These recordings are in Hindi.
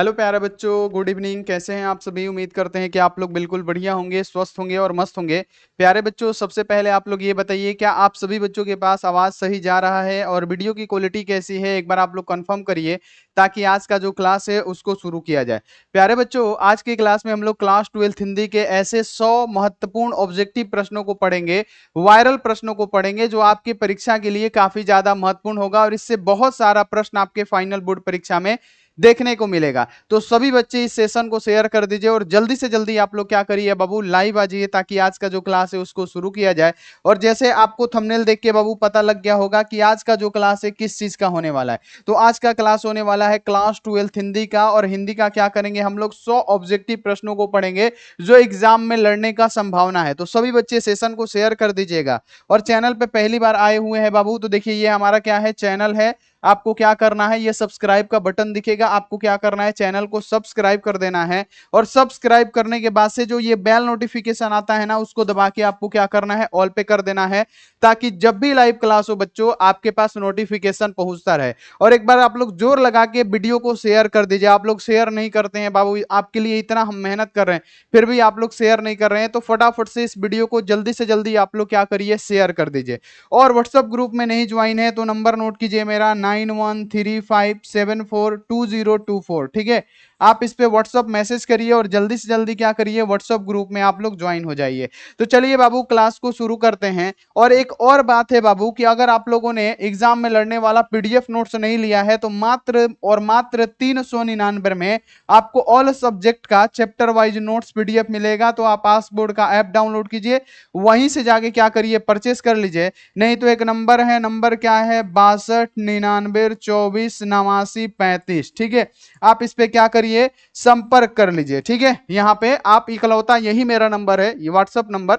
हेलो प्यारे बच्चों, गुड इवनिंग। कैसे हैं आप सभी? उम्मीद करते हैं कि आप लोग बिल्कुल बढ़िया होंगे, स्वस्थ होंगे और मस्त होंगे। प्यारे बच्चों, सबसे पहले आप लोग ये बताइए, क्या आप सभी बच्चों के पास आवाज सही जा रहा है और वीडियो की क्वालिटी कैसी है? एक बार आप लोग कंफर्म करिए ताकि आज का जो क्लास है उसको शुरू किया जाए। प्यारे बच्चों, आज की क्लास में हम लोग क्लास 12th हिंदी के ऐसे 100 महत्वपूर्ण ऑब्जेक्टिव प्रश्नों को पढ़ेंगे, वायरल प्रश्नों को पढ़ेंगे, जो आपकी परीक्षा के लिए काफी ज्यादा महत्वपूर्ण होगा और इससे बहुत सारा प्रश्न आपके फाइनल बोर्ड परीक्षा में देखने को मिलेगा। तो सभी बच्चे इस सेशन को शेयर कर दीजिए और जल्दी से जल्दी आप लोग क्या करिए बाबू, लाइव आ जाइए ताकि आज का जो क्लास है उसको शुरू किया जाए। और जैसे आपको थंबनेल देख के बाबू पता लग गया होगा कि आज का जो क्लास है किस चीज का होने वाला है, तो आज का क्लास होने वाला है क्लास 12th हिंदी का। और हिंदी का क्या करेंगे हम लोग, 100 ऑब्जेक्टिव प्रश्नों को पढ़ेंगे जो एग्जाम में लड़ने का संभावना है। तो सभी बच्चे सेशन को शेयर कर दीजिएगा। और चैनल पे पहली बार आए हुए हैं बाबू, तो देखिए ये हमारा क्या है, चैनल है। आपको क्या करना है, ये सब्सक्राइब का बटन दिखेगा, आपको क्या करना है, चैनल को सब्सक्राइब कर देना है। और सब्सक्राइब करने के बाद से जो ये बेल नोटिफिकेशन आता है ना, उसको दबा के आपको क्या करना है, ऑल पे कर देना है, ताकि जब भी लाइव क्लास हो बच्चों आपके पास नोटिफिकेशन पहुंचता रहे। और एक बार आप लोग जोर लगा के वीडियो को शेयर कर दीजिए। आप लोग शेयर नहीं करते हैं बाबू, आपके लिए इतना हम मेहनत कर रहे हैं फिर भी आप लोग शेयर नहीं कर रहे हैं, तो फटाफट से इस वीडियो को जल्दी से जल्दी आप लोग क्या करिए, शेयर कर दीजिए। और व्हाट्सएप ग्रुप में नहीं ज्वाइन है तो नंबर नोट कीजिए मेरा 9135742024। ठीक है, आप इस पे व्हाट्सएप मैसेज करिए और जल्दी से जल्दी क्या करिए, व्हाट्सएप ग्रुप में आप लोग ज्वाइन हो जाइए। तो चलिए बाबू क्लास को शुरू करते हैं। और एक और बात है बाबू कि अगर आप लोगों ने एग्जाम में लड़ने वाला पीडीएफ नोट्स नहीं लिया है तो मात्र और मात्र 399 में आपको ऑल सब्जेक्ट का चैप्टर वाइज नोट्स पीडीएफ मिलेगा। तो आप पासबोर्ड का ऐप डाउनलोड कीजिए, वहीं से जाके क्या करिए, परचेस कर लीजिए। नहीं तो एक नंबर है, नंबर क्या है, 6299248935। ठीक है, आप इस पे क्या करिए, संपर्क कर लीजिए। ठीक है, यहां पे आप इकलौता यही मेरा नंबर है, ये व्हाट्सएप नंबर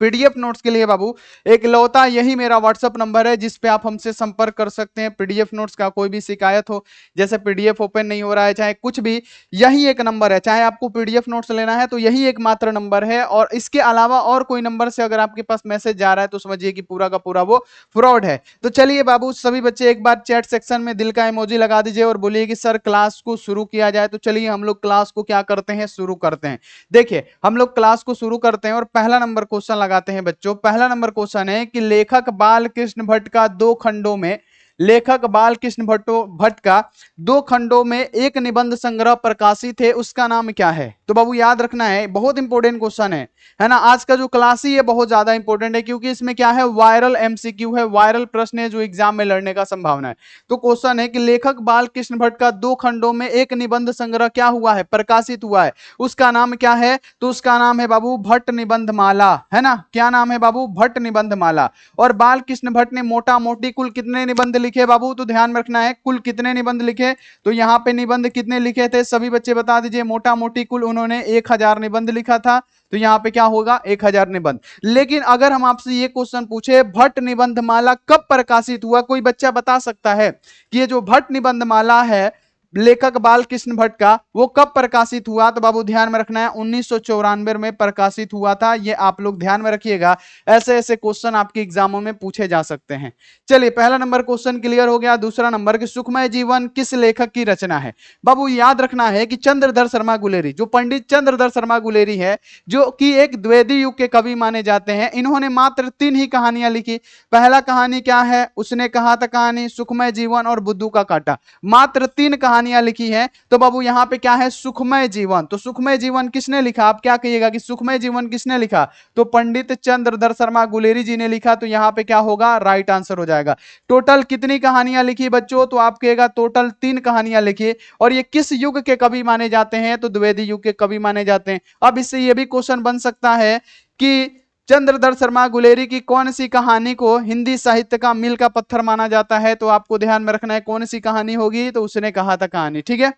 पीडीएफ नोट्स के लिए बाबू एक लौता यही मेरा व्हाट्सएप नंबर है जिस पे आप हमसे संपर्क कर सकते हैं। पीडीएफ नोट्स का कोई भी शिकायत हो, जैसे पीडीएफ ओपन नहीं हो रहा है, चाहे कुछ भी, यही एक नंबर है। चाहे आपको पीडीएफ नोट्स लेना है तो यही एकमात्र नंबर है। और इसके अलावा और कोई नंबर से अगर आपके पास मैसेज जा रहा है तो समझिए कि पूरा का पूरा वो फ्रॉड है। तो चलिए बाबू, सभी बच्चे एक बार चैट सेक्शन में दिल का इमोजी लगा दीजिए और बोलिए कि सर क्लास को शुरू किया जाए। तो चलिए हम लोग क्लास को क्या करते हैं, शुरू करते हैं। देखिए हम लोग क्लास को शुरू करते हैं और पहला नंबर क्वेश्चन लगाते हैं बच्चों। पहला नंबर क्वेश्चन है कि लेखक बाल कृष्ण भट्ट का दो खंडों में, लेखक बाल कृष्ण भट्ट का दो खंडों में एक निबंध संग्रह प्रकाशित है, उसका नाम क्या है? तो बाबू याद रखना है, बहुत इंपॉर्टेंट क्वेश्चन है ना। आज का जो क्लास ही है बहुत ज्यादा इंपॉर्टेंट है क्योंकि इसमें क्या है, वायरल एमसीक्यू है, वायरल प्रश्न है जो एग्जाम में लड़ने का संभावना है। तो क्वेश्चन है कि लेखक बाल कृष्ण भट्ट का दो खंडों में एक निबंध संग्रह क्या हुआ है, प्रकाशित हुआ है, उसका नाम क्या है? तो उसका नाम है बाबू भट्ट निबंध माला, है ना। क्या नाम है बाबू? भट्ट निबंध माला। और बाल कृष्ण भट्ट ने मोटा मोटी कुल कितने निबंध लिखे बाबू? तो ध्यान में रखना है, कुल कितने निबंध लिखे। तो यहाँ पे निबंध कितने लिखे थे, सभी बच्चे बता दीजिए। मोटा मोटी कुल उन्होंने 1000 निबंध लिखा था, तो यहाँ पे क्या होगा, 1000 निबंध। लेकिन अगर हम आपसे ये क्वेश्चन पूछे भट्ट निबंध माला कब प्रकाशित हुआ, कोई बच्चा बता सकता है कि ये जो भट्ट निबंध माला है लेखक बाल कृष्ण भट्ट का, वो कब प्रकाशित हुआ? तो बाबू ध्यान में रखना है, 1994 में प्रकाशित हुआ था। ये आप लोग ध्यान में रखिएगा, ऐसे ऐसे क्वेश्चन आपके एग्जामों में पूछे जा सकते हैं। चलिए पहला नंबर क्वेश्चन क्लियर हो गया। दूसरा नंबर कि सुखमय जीवन किस लेखक की रचना है? बाबू याद रखना है कि चंद्रधर शर्मा गुलेरी, जो पंडित चंद्रधर शर्मा गुलेरी है, जो कि एक द्विवेदी युग के कवि माने जाते हैं, इन्होंने मात्र 3 ही कहानियां लिखी। पहला कहानी क्या है, उसने कहा था कहानी, सुखमय जीवन और बुद्धू का कांटा। मात्र 3 कहानियां लिखी है। तो बाबू यहां पे क्या है, सुखमय जीवन। तो सुखमय जीवन किसने लिखा? आप क्या कहिएगा कि सुखमय जीवन किसने लिखा? तो पंडित चंद्रधर शर्मा गुलेरी जी ने लिखा। तो यहां पे क्या होगा, राइट आंसर हो जाएगा। टोटल कितनी कहानियां लिखी बच्चों? तो आप कहेगा टोटल 3 कहानियां लिखी। और ये किस युग के कवि माने जाते हैं? तो द्विवेदी युग के कवि माने जाते हैं। अब इससे यह भी क्वेश्चन बन सकता है कि चंद्रधर शर्मा गुलेरी की कौन सी कहानी को हिंदी साहित्य का मील का पत्थर माना जाता है? तो आपको ध्यान में रखना है कौन सी कहानी होगी। तो उसने कहा था कहानी। ठीक है,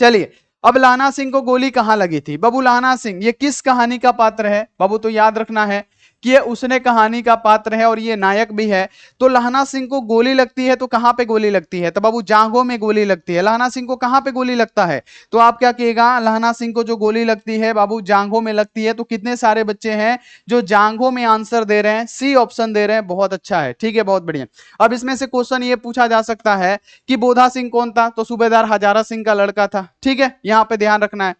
चलिए अब लाना सिंह को गोली कहां लगी थी? बाबू लाना सिंह ये किस कहानी का पात्र है? बाबू तो याद रखना है कि ये उसने कहानी का पात्र है और ये नायक भी है। तो लहना सिंह को गोली लगती है तो कहां पे गोली लगती है? तो बाबू जांघों में गोली लगती है। लहना सिंह को कहां पे गोली लगता है? तो आप क्या कहिएगा, लहना सिंह को जो गोली लगती है बाबू जांघों में लगती है। तो कितने सारे बच्चे हैं जो जांघों में आंसर दे रहे हैं, सी ऑप्शन दे रहे हैं, बहुत अच्छा है, ठीक है, बहुत बढ़िया। अब इसमें से क्वेश्चन ये पूछा जा सकता है कि बोधा सिंह कौन था? तो सूबेदार हजारा सिंह का लड़का था, ठीक है, यहां पे ध्यान रखना है।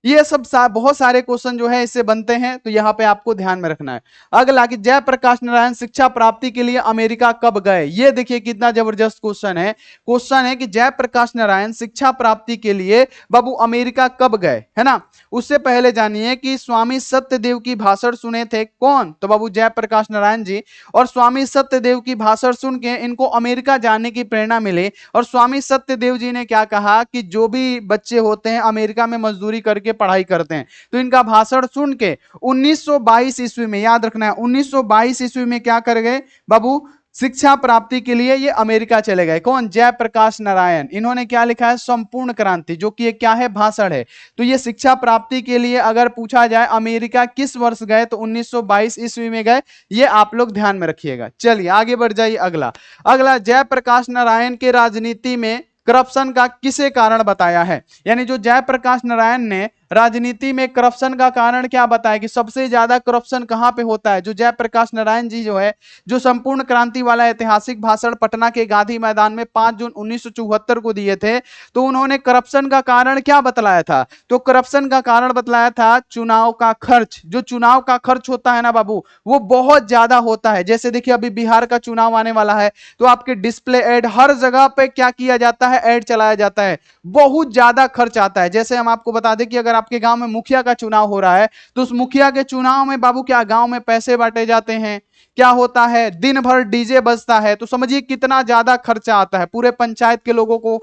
ये सब बहुत सारे क्वेश्चन जो है इससे बनते हैं, तो यहां पे आपको ध्यान में रखना है। अगला कि जयप्रकाश नारायण शिक्षा प्राप्ति के लिए अमेरिका कब गए? ये देखिए कितना जबरदस्त क्वेश्चन है। क्वेश्चन है कि जयप्रकाश नारायण शिक्षा प्राप्ति के लिए बाबू अमेरिका कब गए, है ना। उससे पहले जानिए कि स्वामी सत्यदेव की भाषण सुने थे कौन? तो बाबू जयप्रकाश नारायण जी। और स्वामी सत्यदेव की भाषण सुन के इनको अमेरिका जाने की प्रेरणा मिली। और स्वामी सत्यदेव जी ने क्या कहा कि जो भी बच्चे होते हैं अमेरिका में मजदूरी करके पढ़ाई करते हैं, तो इनका भाषण सुन के 1922 ईस्वी में, याद रखना है 1922 ईस्वी में क्या कर गए बाबू, शिक्षा प्राप्ति के लिए ये अमेरिका चले गए। कौन? जयप्रकाश नारायण। इन्होंने क्या लिखा है? संपूर्ण क्रांति, जो कि क्या है? भाषण है। तो ये शिक्षा प्राप्ति के लिए अगर पूछा जाए अमेरिका किस वर्ष गए, तो 1922 ईस्वी में गए। ये आप लोग ध्यान में रखिएगा। चलिए आगे बढ़ जाइए। अगला जयप्रकाश नारायण के राजनीति में करप्शन का किसे कारण बताया है? यानी जो जयप्रकाश नारायण ने राजनीति में करप्शन का कारण क्या बताया कि सबसे ज्यादा करप्शन कहां पे होता है? जो जयप्रकाश नारायण जी जो है, जो संपूर्ण क्रांति वाला ऐतिहासिक भाषण पटना के गांधी मैदान में 5 जून 1974 को दिए थे, तो उन्होंने करप्शन का कारण क्या बतलाया था? तो करप्शन का कारण बतलाया था चुनाव का खर्च। जो चुनाव का खर्च होता है ना बाबू, वो बहुत ज्यादा होता है। जैसे देखिए अभी बिहार का चुनाव आने वाला है, तो आपके डिस्प्ले एड हर जगह पे क्या किया जाता है? एड चलाया जाता है। बहुत ज्यादा खर्च आता है। जैसे हम आपको बता दें कि अगर आपके गांव में मुखिया का चुनाव हो रहा है, तो उस मुखिया के चुनाव में बाबू क्या गांव में पैसे बांटे जाते हैं? क्या होता है? दिन भर डीजे बजता है। तो समझिए कितना ज्यादा खर्चा आता है। पूरे पंचायत के लोगों को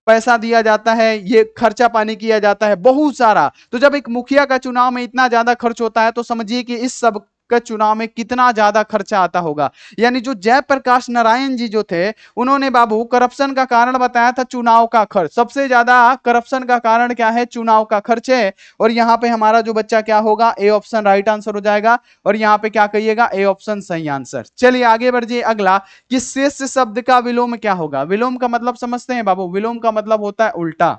पैसा दिया जाता है, ये खर्चा पानी किया जाता है बहुत सारा। तो जब एक मुखिया का चुनाव में इतना ज्यादा खर्च होता है, तो समझिए कि इस सब का चुनाव में कितना ज्यादा खर्चा आता होगा। यानी जो जयप्रकाश नारायण जी जो थे, उन्होंने बाबू करप्शन का कारण बताया था चुनाव का खर्च। सबसे ज्यादा करप्शन का कारण क्या है? चुनाव का खर्च है। और यहां पे हमारा जो बच्चा क्या होगा? ए ऑप्शन राइट आंसर हो जाएगा। और यहां पे क्या कहिएगा? ए ऑप्शन सही आंसर। चलिए आगे बढ़िए। अगला कि शेष शब्द का विलोम क्या होगा? विलोम का मतलब समझते हैं बाबू? विलोम का मतलब होता है उल्टा,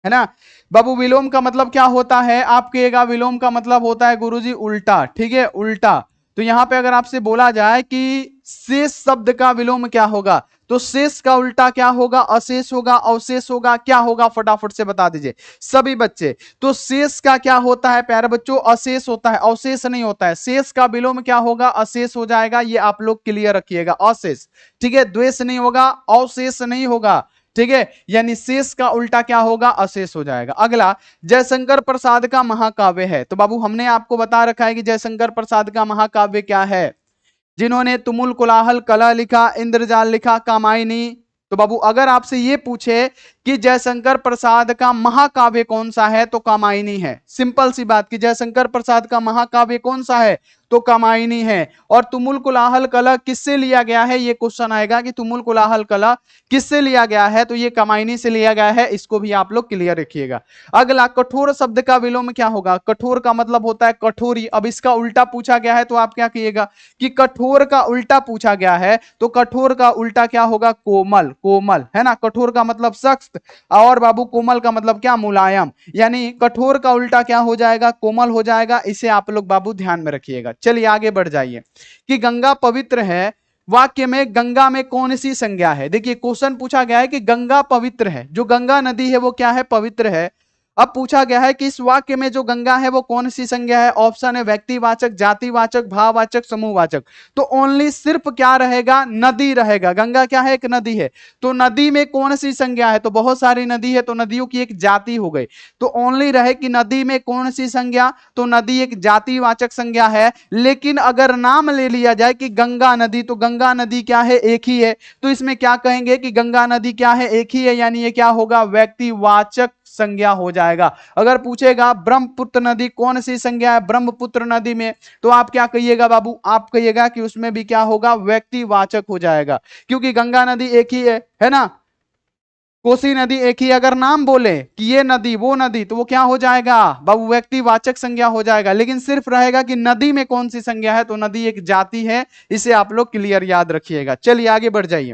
है ना बाबू। विलोम का मतलब क्या होता है? आप कहिएगा विलोम का मतलब होता है गुरुजी उल्टा, ठीक है, उल्टा। तो यहां पे अगर आपसे बोला जाए कि शेष शब्द का विलोम क्या होगा, तो शेष का उल्टा क्या होगा? अशेष होगा, अवशेष होगा, क्या होगा? फटाफट से बता दीजिए सभी बच्चे। तो शेष का क्या होता है प्यारे बच्चों? अशेष होता है, अवशेष नहीं होता है। शेष का विलोम क्या होगा? अशेष हो जाएगा। ये आप लोग क्लियर रखिएगा, अशेष, ठीक है। द्वेष नहीं होगा, अवशेष नहीं होगा, ठीक है। यानी शेष का उल्टा क्या होगा? अशेष हो जाएगा। अगला जयशंकर प्रसाद का महाकाव्य है। तो बाबू हमने आपको बता रखा है कि जयशंकर प्रसाद का महाकाव्य क्या है। जिन्होंने तुमुल कोलाहल कला लिखा, इंद्रजाल लिखा, कामायनी। तो बाबू अगर आपसे ये पूछे कि जयशंकर प्रसाद का महाकाव्य कौन सा है, तो कामायनी है। सिंपल सी बात कि जयशंकर प्रसाद का महाकाव्य कौन सा है? तो कामायनी है। और तुमुल कोलाहल कला किससे लिया गया है? ये क्वेश्चन आएगा कि तुमुल कोलाहल कला किससे लिया गया है, तो ये कामायनी से लिया गया है। इसको भी आप लोग क्लियर रखिएगा। अगला कठोर शब्द का विलोम क्या होगा? कठोर का मतलब होता है कठोरी। अब इसका उल्टा पूछा गया है, तो आप क्या कहिएगा कि कठोर का उल्टा पूछा गया है, तो कठोर का उल्टा क्या होगा? कोमल, कोमल, है ना। कठोर का मतलब सख्त, और बाबू कोमल का मतलब क्या? मुलायम। यानी कठोर का उल्टा क्या हो जाएगा? कोमल हो जाएगा। इसे आप लोग बाबू ध्यान में रखिएगा। चलिए आगे बढ़ जाइए कि गंगा पवित्र है, वाक्य में गंगा में कौन सी संज्ञा है? देखिए क्वेश्चन पूछा गया है कि गंगा पवित्र है, जो गंगा नदी है वो क्या है? पवित्र है। अब पूछा गया है कि इस वाक्य में जो गंगा है वो कौन सी संज्ञा है? ऑप्शन है व्यक्तिवाचक, जातिवाचक, भाववाचक, समूहवाचक। तो ओनली सिर्फ क्या रहेगा? नदी रहेगा। गंगा क्या है? एक नदी है। तो नदी में कौन सी संज्ञा है? तो बहुत सारी नदी है, तो नदियों की एक जाति हो गई। तो ओनली रहे कि नदी में कौन सी संज्ञा, तो नदी एक जातिवाचक संज्ञा है। लेकिन अगर नाम ले लिया जाए कि गंगा नदी, तो गंगा नदी क्या है? एक ही है। तो इसमें क्या कहेंगे कि गंगा नदी क्या है? एक ही है। यानी ये क्या होगा? व्यक्तिवाचक संज्ञा हो जाएगा। अगर पूछेगा ब्रह्मपुत्र नदी कौन सी संज्ञा है ब्रह्मपुत्र नदी में, तो आप क्या कहिएगा बाबू? आप कहिएगा कि उसमें भी क्या होगा? व्यक्तिवाचक हो जाएगा, क्योंकि गंगा नदी एक ही है ना। कोसी नदी एक ही अगर नाम बोले कि ये नदी वो नदी, तो वो क्या हो जाएगा बाबू, व्यक्तिवाचक संज्ञा हो जाएगा। लेकिन सिर्फ रहेगा कि नदी में कौन सी संज्ञा है, तो नदी एक जाति है। इसे आप लोग क्लियर याद रखिएगा। चलिए आगे बढ़ जाइए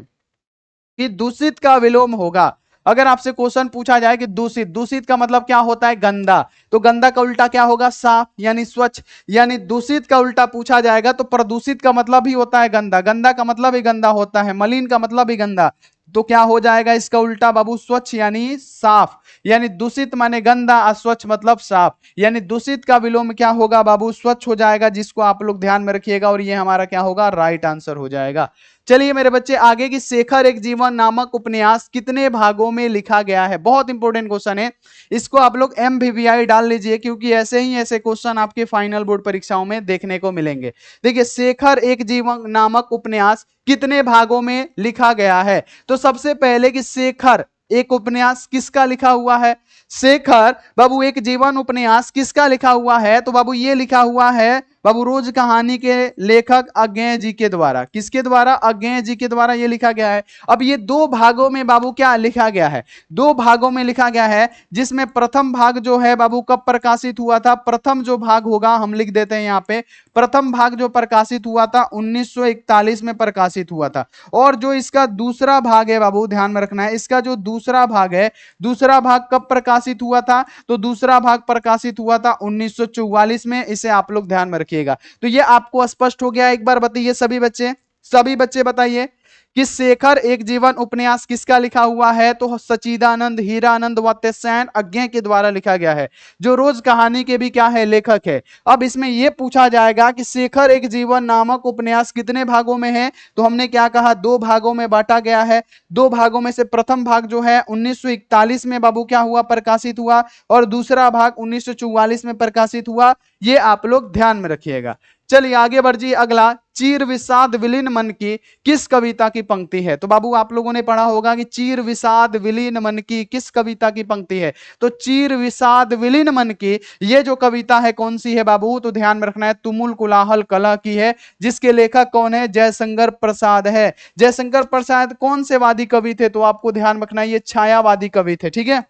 कि दूषित का विलोम होगा। अगर आपसे क्वेश्चन पूछा जाए कि दूषित, दूषित का मतलब क्या होता है, गंदा, तो गंदा का उल्टा क्या होगा, साफ यानी स्वच्छ। यानी दूषित का उल्टा पूछा जाएगा तो प्रदूषित का मतलब ही होता है गंदा, गंदा का मतलब ही गंदा होता है, मलिन का मतलब ही गंदा। तो क्या हो जाएगा इसका उल्टा बाबू, स्वच्छ यानी साफ। यानी दूषित माने गंदा, अस्वच्छ मतलब साफ। यानी दूषित का विलोम क्या होगा बाबू, स्वच्छ हो जाएगा, जिसको आप लोग ध्यान में रखिएगा। और ये हमारा क्या होगा, राइट आंसर हो जाएगा। चलिए मेरे बच्चे आगे की, शेखर एक जीवन नामक उपन्यास कितने भागों में लिखा गया है। बहुत इंपॉर्टेंट क्वेश्चन है, इसको आप लोग MVVI डाल लीजिए, क्योंकि ऐसे ही ऐसे क्वेश्चन आपके फाइनल बोर्ड परीक्षाओं में देखने को मिलेंगे। देखिए शेखर एक जीवन नामक उपन्यास कितने भागों में लिखा गया है। तो सबसे पहले कि शेखर एक उपन्यास किसका लिखा हुआ है, शेखर बाबू एक जीवन उपन्यास किसका लिखा हुआ है, तो बाबू ये लिखा हुआ है बाबू रोज कहानी के लेखक अज्ञेय जी के द्वारा। किसके द्वारा, अज्ञेय जी के द्वारा ये लिखा गया है। अब ये दो भागों में बाबू क्या लिखा गया है, दो भागों में लिखा गया है, जिसमें प्रथम भाग जो है बाबू कब प्रकाशित हुआ था, प्रथम जो भाग होगा हम लिख देते हैं यहाँ पे, प्रथम भाग जो प्रकाशित हुआ था 1941 में प्रकाशित हुआ था। और जो इसका दूसरा भाग है बाबू ध्यान में रखना है, इसका जो दूसरा भाग है, दूसरा भाग कब प्रकाशित हुआ था, तो दूसरा भाग प्रकाशित हुआ था 1944 में। इसे आप लोग ध्यान में रखिएगा। तो ये आपको स्पष्ट हो गया। एक बार बताइए सभी बच्चे बताइए कि शेखर एक जीवन उपन्यास किसका लिखा हुआ है, तो सच्चिदानंद हीरानंद वात्स्यायन अज्ञेय के द्वारा लिखा गया है, जो रोज कहानी के भी क्या है, लेखक है। अब इसमें यह पूछा जाएगा कि शेखर एक जीवन नामक उपन्यास कितने भागों में है, तो हमने क्या कहा, दो भागों में बांटा गया है। दो भागों में से प्रथम भाग जो है 1941 में बाबू क्या हुआ, प्रकाशित हुआ, और दूसरा भाग 1944 में प्रकाशित हुआ। ये आप लोग ध्यान में रखिएगा। चलिए आगे बढ़ जी। अगला, चीर विषाद विलीन मन की किस कविता की पंक्ति है, तो बाबू आप लोगों ने पढ़ा होगा कि चीर विषाद विलीन मन की किस कविता की पंक्ति है, तो चीर विषाद विलीन मन की ये जो कविता है कौन सी है बाबू, तो ध्यान में रखना है तुमुल कोलाहल कला की है, जिसके लेखक कौन है, जयशंकर प्रसाद है। जयशंकर प्रसाद कौन से वादी कवि थे, तो आपको ध्यान रखना है ये छायावादी कवि थे, ठीक है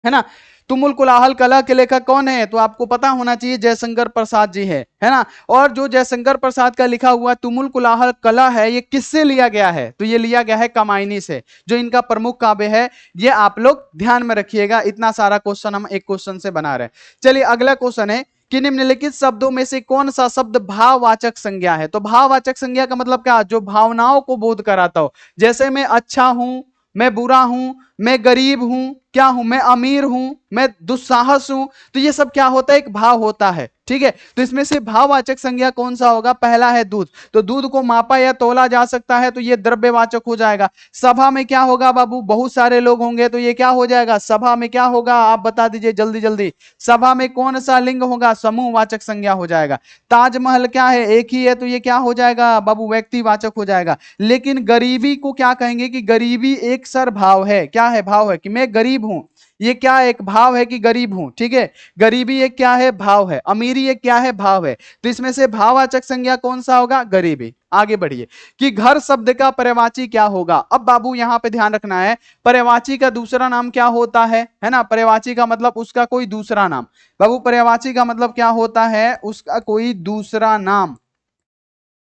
ना। तुमुल कोलाहल कला के लेखक कौन है, तो आपको पता होना चाहिए जयशंकर प्रसाद जी है ना। और जो जयशंकर प्रसाद का लिखा हुआ तुमुल कोलाहल कला है, ये किससे लिया गया है, तो ये लिया गया है कमायनी से, जो इनका प्रमुख काव्य है। ये आप लोग ध्यान में रखिएगा। इतना सारा क्वेश्चन हम एक क्वेश्चन से बना रहे हैं। चलिए अगला क्वेश्चन है कि निम्नलिखित शब्दों में से कौन सा शब्द भाववाचक संज्ञा है, तो भाववाचक संज्ञा का मतलब क्या, जो भावनाओं को बोध कराता हो। जैसे मैं अच्छा हूं, मैं बुरा हूं, मैं गरीब हूं, क्या हूं, मैं अमीर हूं, मैं दुस्साहस हूं, तो ये सब क्या होता है, एक भाव होता है, ठीक है। तो इसमें से भाववाचक संज्ञा कौन सा होगा, पहला है दूध, तो दूध को मापा या तोला जा सकता है, तो ये द्रव्यवाचक हो जाएगा। सभा में क्या होगा बाबू, बहुत सारे लोग होंगे, तो ये क्या हो जाएगा, सभा में क्या होगा, आप बता दीजिए जल्दी जल्दी। सभा में कौन सा लिंग होगा, समूहवाचक संज्ञा हो जाएगा। ताजमहल क्या है, एक ही है, तो ये क्या हो जाएगा बाबू, व्यक्तिवाचक हो जाएगा। लेकिन गरीबी को क्या कहेंगे कि गरीबी एक सर भाव है, क्या है, भाव है कि मैं गरीब हूं, ये क्या एक भाव है कि गरीब हूं, ठीक है। गरीबी एक क्या है, भाव है। अमीरी एक क्या है, भाव है। तो इसमें से भाववाचक संज्ञा कौन सा होगा, गरीबी। आगे बढ़िए कि घर शब्द का पर्यायवाची क्या होगा। अब बाबू यहां पे ध्यान रखना है, पर्यायवाची का दूसरा नाम क्या होता है ना। पर्यायवाची का मतलब उसका कोई दूसरा नाम। बाबू पर्यायवाची का मतलब क्या होता है, उसका कोई दूसरा नाम,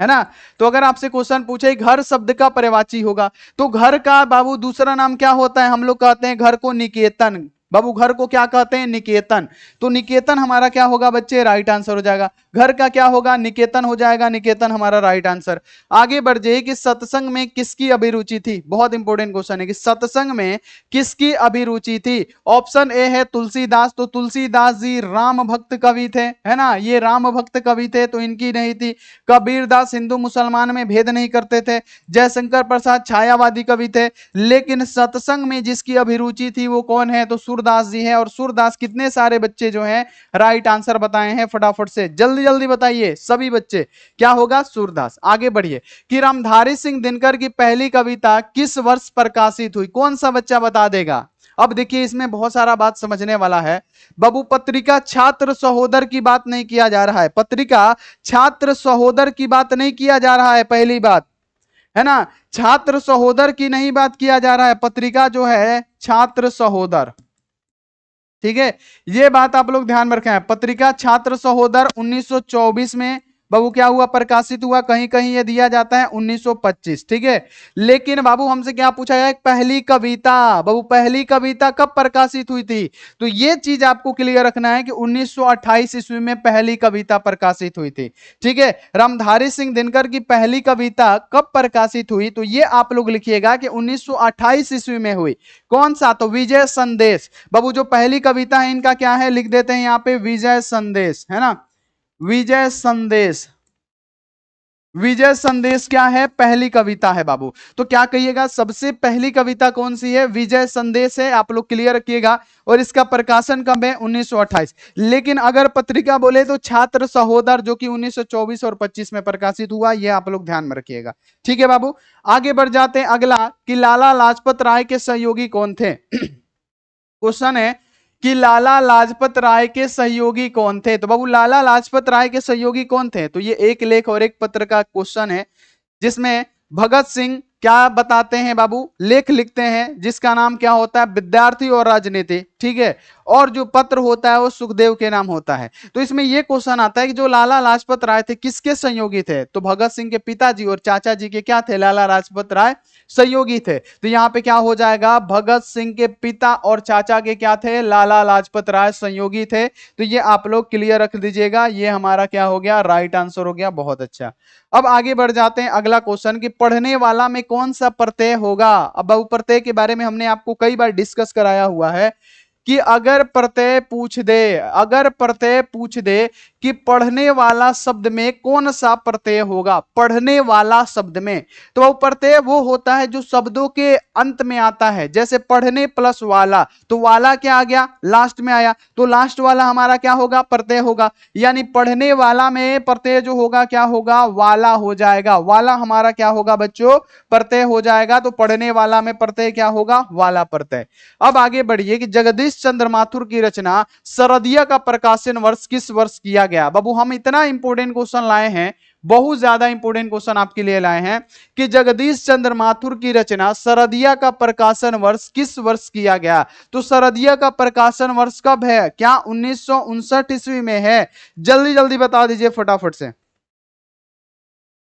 है ना। तो अगर आपसे क्वेश्चन पूछे घर शब्द का पर्यायवाची होगा, तो घर का बाबू दूसरा नाम क्या होता है, हम लोग कहते हैं घर को निकेतन। बाबू घर को क्या कहते हैं, निकेतन। तो निकेतन हमारा क्या होगा बच्चे, राइट आंसर हो जाएगा। घर का क्या होगा, निकेतन हो जाएगा, निकेतन हमारा राइट आंसर। आगे बढ़ जाइए कि सत्संग में किसकी अभिरुचि थी। बहुत इंपॉर्टेंट क्वेश्चन है कि सत्संग में किसकी अभिरुचि थी। ऑप्शन ए है तुलसीदास, तो तुलसीदास जी राम भक्त कवि थे, है ना, ये राम भक्त कवि थे, तो इनकी नहीं थी। कबीरदास हिंदू मुसलमान में भेद नहीं करते थे। जयशंकर प्रसाद छायावादी कवि थे। लेकिन सत्संग में जिसकी अभिरुचि थी वो कौन है, तो सूरदास जी है। और सूरदास कितने सारे बच्चे जो हैं राइट आंसर बताए हैं, फटाफट से जल्दी जल्दी बताइए सभी बच्चे, क्या होगा, सूरदास। आगे बढ़िए कि रामधारी सिंह दिनकर की पहली कविता किस वर्ष प्रकाशित हुई, कौन सा बच्चा बता देगा। अब देखिए इसमें बहुत सारा बात समझने वाला है बाबू। पत्रिका छात्र सहोदर की बात नहीं किया जा रहा है, पत्रिका छात्र सहोदर की बात नहीं किया जा रहा है, पहली बात। है ना। छात्र सहोदर की नहीं बात किया जा रहा है, पत्रिका जो है छात्र सहोदर, ठीक है। ये बात आप लोग ध्यान में रखें, पत्रिका छात्र सहोदर 1924 में बाबू क्या हुआ, प्रकाशित हुआ। कहीं कहीं ये दिया जाता है 1925, ठीक है। लेकिन बाबू हमसे क्या पूछा जाए, पहली कविता, बाबू पहली कविता कब प्रकाशित हुई थी, तो ये चीज आपको क्लियर रखना है कि 1928 ईस्वी में पहली कविता प्रकाशित हुई थी, ठीक है। रामधारी सिंह दिनकर की पहली कविता कब प्रकाशित हुई, तो ये आप लोग लिखिएगा कि 1928 ईस्वी में हुई। कौन सा, तो विजय संदेश। बाबू जो पहली कविता है इनका क्या है, लिख देते हैं यहां पे विजय संदेश, है ना। विजय संदेश, विजय संदेश क्या है, पहली कविता है बाबू। तो क्या कहिएगा, सबसे पहली कविता कौन सी है, विजय संदेश है, आप लोग क्लियर रखिएगा। और इसका प्रकाशन कब है, 1928। लेकिन अगर पत्रिका बोले तो छात्र सहोदर, जो कि 1924 और 25 में प्रकाशित हुआ, ये आप लोग ध्यान में रखिएगा, ठीक है बाबू। आगे बढ़ जाते हैं, अगला कि लाला लाजपत राय के सहयोगी कौन थे। क्वेश्चन है कि लाला लाजपत राय के सहयोगी कौन थे, तो बाबू लाला लाजपत राय के सहयोगी कौन थे, तो ये एक लेख और एक पत्र का क्वेश्चन है, जिसमें भगत सिंह क्या बताते हैं बाबू, लेख लिखते हैं जिसका नाम क्या होता है, विद्यार्थी और राजनीति, ठीक है। और जो पत्र होता है वो सुखदेव के नाम होता है। तो इसमें यह क्वेश्चन आता है कि जो लाला लाजपत राय थे किसके सहयोगी थे, तो भगत सिंह के पिताजी और चाचा जी के क्या थे, लाला लाजपत राय सहयोगी थे। तो यहां पे क्या हो जाएगा, भगत सिंह के पिता और चाचा के क्या थे, लाला लाजपत राय सहयोगी थे। तो ये आप लोग क्लियर रख दीजिएगा, ये हमारा क्या हो गया, राइट आंसर हो गया, बहुत अच्छा। अब आगे बढ़ जाते हैं, अगला क्वेश्चन कि पढ़ने वाला में कौन सा प्रत्यय होगा। अब बहु प्रत्यय के बारे में हमने आपको कई बार डिस्कस कराया हुआ है कि अगर प्रत्यय पूछ दे, अगर प्रत्यय पूछ दे कि पढ़ने वाला शब्द में कौन सा प्रत्यय होगा, पढ़ने वाला शब्द में, तो वो प्रत्यय वो होता है जो शब्दों के अंत में आता है। जैसे पढ़ने प्लस वाला, तो वाला क्या आ गया, लास्ट में आया, तो लास्ट वाला हमारा क्या होगा, प्रत्यय होगा। यानी पढ़ने वाला में प्रत्यय जो होगा क्या होगा, वाला हो जाएगा। वाला हमारा क्या होगा बच्चों, प्रत्यय हो जाएगा। तो पढ़ने वाला में प्रत्यय क्या होगा, वाला प्रत्यय। अब आगे बढ़िए कि जगदीश चंद्र माथुर की रचना सरदिया का प्रकाशन वर्ष किस वर्ष किया गया। बाबू हम इतना इंपोर्टेंट क्वेश्चन लाए हैं, बहुत ज्यादा इंपोर्टेंट क्वेश्चन आपके लिए लाए हैं कि जगदीश चंद्र माथुर की रचना सरदिया का प्रकाशन वर्ष किस वर्ष किया गया। तो सरदिया का प्रकाशन वर्ष कब है, क्या 1959 ईस्वी में है। जल्दी जल्दी बता दीजिए फटाफट से,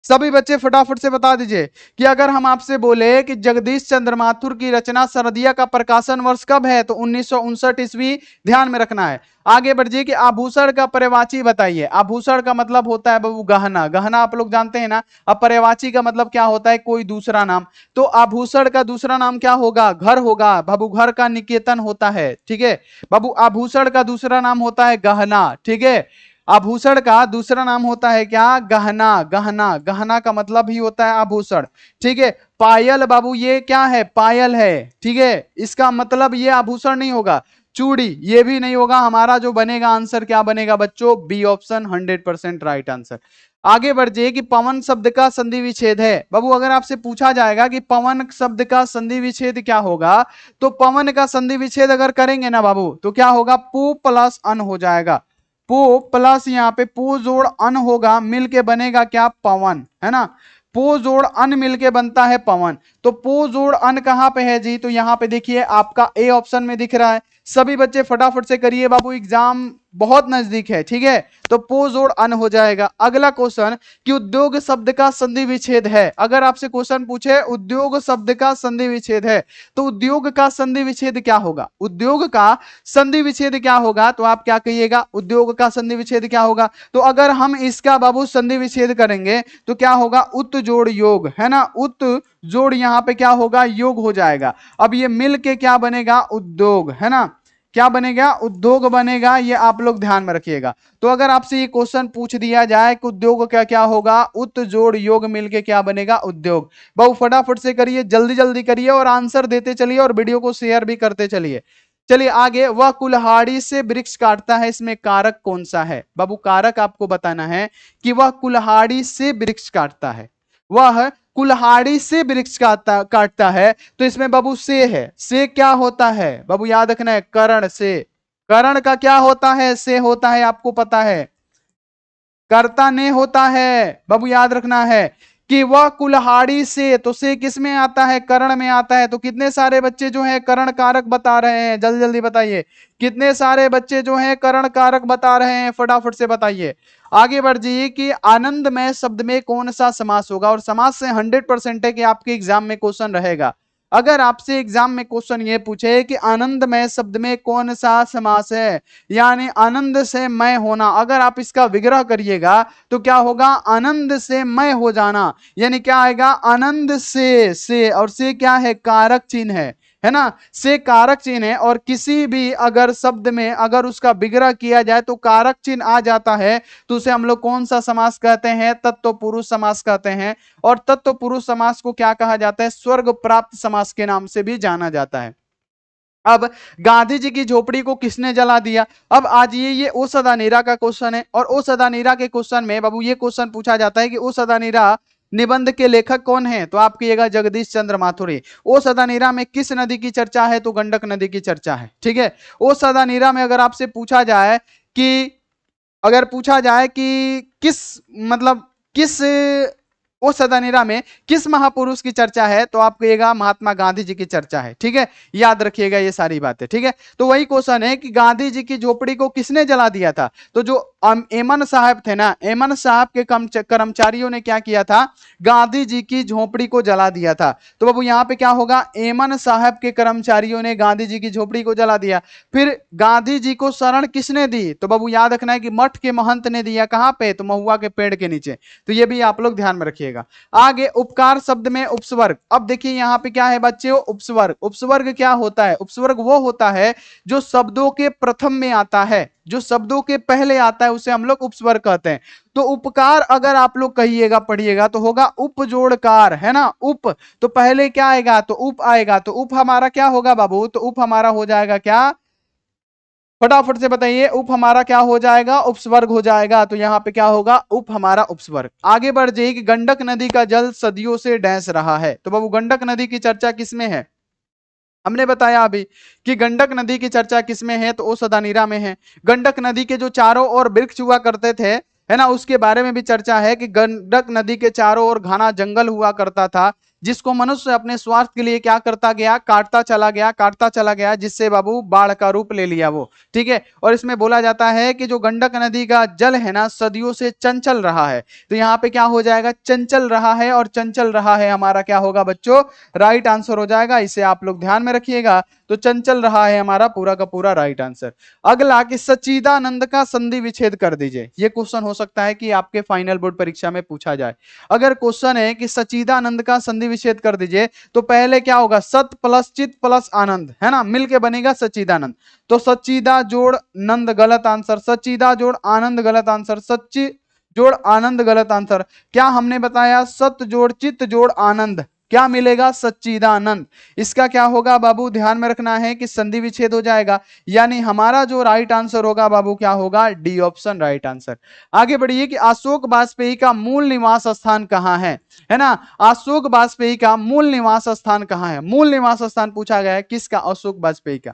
सभी बच्चे फटाफट से बता दीजिए कि अगर हम आपसे बोले कि जगदीश चंद्र माथुर की रचना सरदिया का प्रकाशन वर्ष कब है, तो 1959 ईस्वी, ध्यान में रखना है। आगे बढ़िए कि आभूषण का पर्यायवाची बताइए। आभूषण का मतलब होता है बाबू गहना, गहना आप लोग जानते हैं ना। अब पर्यायवाची का मतलब क्या होता है, कोई दूसरा नाम। तो आभूषण का दूसरा नाम क्या होगा, घर होगा बाबू, घर का निकेतन होता है, ठीक है बाबू। आभूषण का दूसरा नाम होता है गहना, ठीक है। आभूषण का दूसरा नाम होता है क्या, गहना, गहना, गहना का मतलब ही होता है आभूषण, ठीक है। पायल बाबू ये क्या है, पायल है, ठीक है। इसका मतलब ये आभूषण नहीं होगा। चूड़ी ये भी नहीं होगा। हमारा जो बनेगा आंसर क्या बनेगा बच्चों, बी ऑप्शन 100% राइट आंसर। आगे बढ़ जाइए कि पवन शब्द का संधि विच्छेद है। बाबू अगर आपसे पूछा जाएगा कि पवन शब्द का संधि विच्छेद क्या होगा, तो पवन का संधि विच्छेद अगर करेंगे ना बाबू, तो क्या होगा, पू प्लस अन हो जाएगा। पो प्लस यहाँ पे पो जोड़ अन होगा, मिलके बनेगा क्या, पवन, है ना। पो जोड़ अन मिलके बनता है पवन। तो पो जोड़ अन कहां पे है जी, तो यहां पे देखिए आपका ए ऑप्शन में दिख रहा है। सभी बच्चे फटाफट से करिए बाबू, एग्जाम बहुत नजदीक है, ठीक है। तो पो जोड़ अन हो जाएगा। अगला क्वेश्चन कि उद्योग शब्द का संधि विच्छेद है। अगर आपसे क्वेश्चन पूछे उद्योग शब्द का संधि विच्छेद है, तो उद्योग का संधि विच्छेद क्या होगा, उद्योग का संधि विच्छेद क्या होगा, तो आप क्या कहिएगा, उद्योग का संधि विच्छेद क्या होगा। तो अगर हम इसका बाबू संधि विच्छेद करेंगे तो क्या होगा, उत जोड़ योग, है ना। उत जोड़ यहां पे क्या होगा, योग हो जाएगा। अब ये मिल के क्या बनेगा, उद्योग, है ना। क्या बनेगा, उद्योग बनेगा। ये आप लोग ध्यान में रखिएगा। तो अगर आपसे ये क्वेश्चन पूछ दिया जाए कि उद्योग क्या क्या होगा, उत जोड़ योग मिलके क्या बनेगा, उद्योग। बहु फटाफट से करिए, जल्दी जल्दी करिए और आंसर देते चलिए और वीडियो को शेयर भी करते चलिए। चलिए आगे, वह कुल्हाड़ी से वृक्ष काटता है, इसमें कारक कौन सा है। बाबू कारक आपको बताना है कि वह कुल्हाड़ी से वृक्ष काटता है, वह कुल्हाड़ी से वृक्ष काटता है। तो इसमें बाबू से है, से क्या होता है बाबू, याद रखना है, करण से। करण का क्या होता है, से होता है, आपको पता है। कर्ता ने होता है बाबू, याद रखना है कि वह कुल्हाड़ी से, तो से किस में आता है, कर्ण में आता है। तो कितने सारे बच्चे जो है कर्ण कारक बता रहे हैं, जल्दी जल्दी बताइए, कितने सारे बच्चे जो है कर्ण कारक बता रहे हैं, फटाफट से बताइए। आगे बढ़ जाइए कि आनंदमय शब्द में कौन सा समास होगा, और समास से 100% है कि आपके एग्जाम में क्वेश्चन रहेगा। अगर आपसे एग्जाम में क्वेश्चन ये पूछे कि आनंदमय शब्द में कौन सा समास है, यानी आनंद से मय होना, अगर आप इसका विग्रह करिएगा तो क्या होगा, आनंद से मय हो जाना, यानी क्या आएगा, आनंद से और से क्या है, कारक चिन्ह है ना, से कारक चिन्ह है। और किसी भी अगर शब्द में अगर उसका विग्रह किया जाए तो कारक चिन्ह आ जाता है, तो उसे हम लोग कौन सा समास कहते हैं, तत्व पुरुष समास कहते हैं। और तत्व पुरुष समास को क्या कहा जाता है, स्वर्ग प्राप्त समास के नाम से भी जाना जाता है। अब गांधी जी की झोपड़ी को किसने जला दिया। अब आज ये ओ सदा नीरा का क्वेश्चन है, और ओ सदा नीरा के क्वेश्चन में बाबू ये क्वेश्चन पूछा जाता है कि ओ सदा नीरा निबंध के लेखक कौन है, तो आप कहिएगा जगदीश चंद्र माथुर। ओ सदा नीरा में किस नदी की चर्चा है, तो गंडक नदी की चर्चा है। ठीक है, ओ सदा नीरा में अगर आपसे पूछा जाए कि, अगर पूछा जाए कि किस, मतलब किस ओ सदानीरा में किस महापुरुष की चर्चा है, तो आप कहिएगा महात्मा गांधी जी की चर्चा है। ठीक है, याद रखिएगा ये सारी बातें। ठीक है, तो वही क्वेश्चन है कि गांधी जी की झोपड़ी को किसने जला दिया था, तो जो एमन साहब थे ना, एमन साहब के कर्मचारियों ने क्या किया था, गांधी जी की झोपड़ी को जला दिया था। तो बाबू यहाँ पे क्या होगा, एमन साहब के कर्मचारियों ने गांधी जी की झोपड़ी को जला दिया। फिर गांधी जी को शरण किसने दी, तो बाबू याद रखना है कि मठ के महंत ने दिया, कहां पे, तो महुआ के पेड़ के नीचे। तो ये भी आप लोग ध्यान में रखिएगा। आगे उपकार शब्द में उपस्वर्ग, अब देखिए यहां पे क्या है बच्चों, उपस्वर्ग। उपस्वर्ग क्या होता है, उपस्वर्ग वो होता है जो शब्दों के प्रथम में आता है, जो शब्दों के पहले आता है, उसे हम लोग उपस्वर्ग कहते हैं। तो उपकार अगर आप लोग कहिएगा पढ़िएगा तो होगा उपजोड़कार, है ना, उप, तो पहले क्या आएगा, तो उप आएगा। तो उप हमारा क्या होगा बाबू, तो उप हमारा हो जाएगा क्या, फटाफट से बताइए, उप हमारा क्या हो जाएगा, उपस्वर्ग हो जाएगा। तो यहां पे क्या होगा, उप हमारा उपस्वर्ग। आगे बढ़ जाइए कि गंडक नदी का जल सदियों से डैश रहा है, तो बाबू गंडक नदी की चर्चा किसमें है, हमने बताया अभी कि गंडक नदी की चर्चा किसमें है, तो ओ सदानीरा में है। गंडक नदी के जो चारों ओर वृक्ष हुआ करते थे, है ना, उसके बारे में भी चर्चा है कि गंडक नदी के चारों ओर घना जंगल हुआ करता था, जिसको मनुष्य अपने स्वार्थ के लिए क्या करता गया, काटता चला गया, काटता चला गया, जिससे बाबू बाढ़ का रूप ले लिया वो। ठीक है, और इसमें बोला जाता है कि जो गंडक नदी का जल है ना, सदियों से चंचल रहा है। तो यहाँ पे क्या हो जाएगा, चंचल रहा है, और चंचल रहा है हमारा क्या होगा बच्चों, राइट आंसर हो जाएगा। इसे आप लोग ध्यान में रखिएगा। तो चंचल रहा है हमारा पूरा का पूरा राइट आंसर। अगला कि सच्चिदानंद का संधि विच्छेद कर दीजिए, ये क्वेश्चन हो सकता है कि आपके फाइनल बोर्ड परीक्षा में पूछा जाए। अगर क्वेश्चन है कि सच्चिदानंद का संधि विच्छेद कर दीजिए, तो पहले क्या होगा, सत प्लस चित प्लस आनंद, है ना, मिलके बनेगा सच्चिदानंद। तो सच्चिदा जोड़ नंद गलत आंसर, सच्चिदा जोड़ आनंद गलत आंसर, सच्चि जोड़ आनंद गलत आंसर। क्या हमने बताया, सत जोड़ चित जोड़ आनंद, क्या मिलेगा, सच्चिदानंद। इसका क्या होगा बाबू, ध्यान में रखना है कि संधि विच्छेद हो जाएगा, यानी हमारा जो राइट आंसर होगा बाबू क्या होगा, डी ऑप्शन राइट आंसर। आगे बढ़िए कि अशोक वाजपेयी का मूल निवास स्थान कहां है ना, अशोक वाजपेयी का मूल निवास स्थान कहां है, मूल निवास स्थान पूछा गया है किसका, अशोक वाजपेयी का।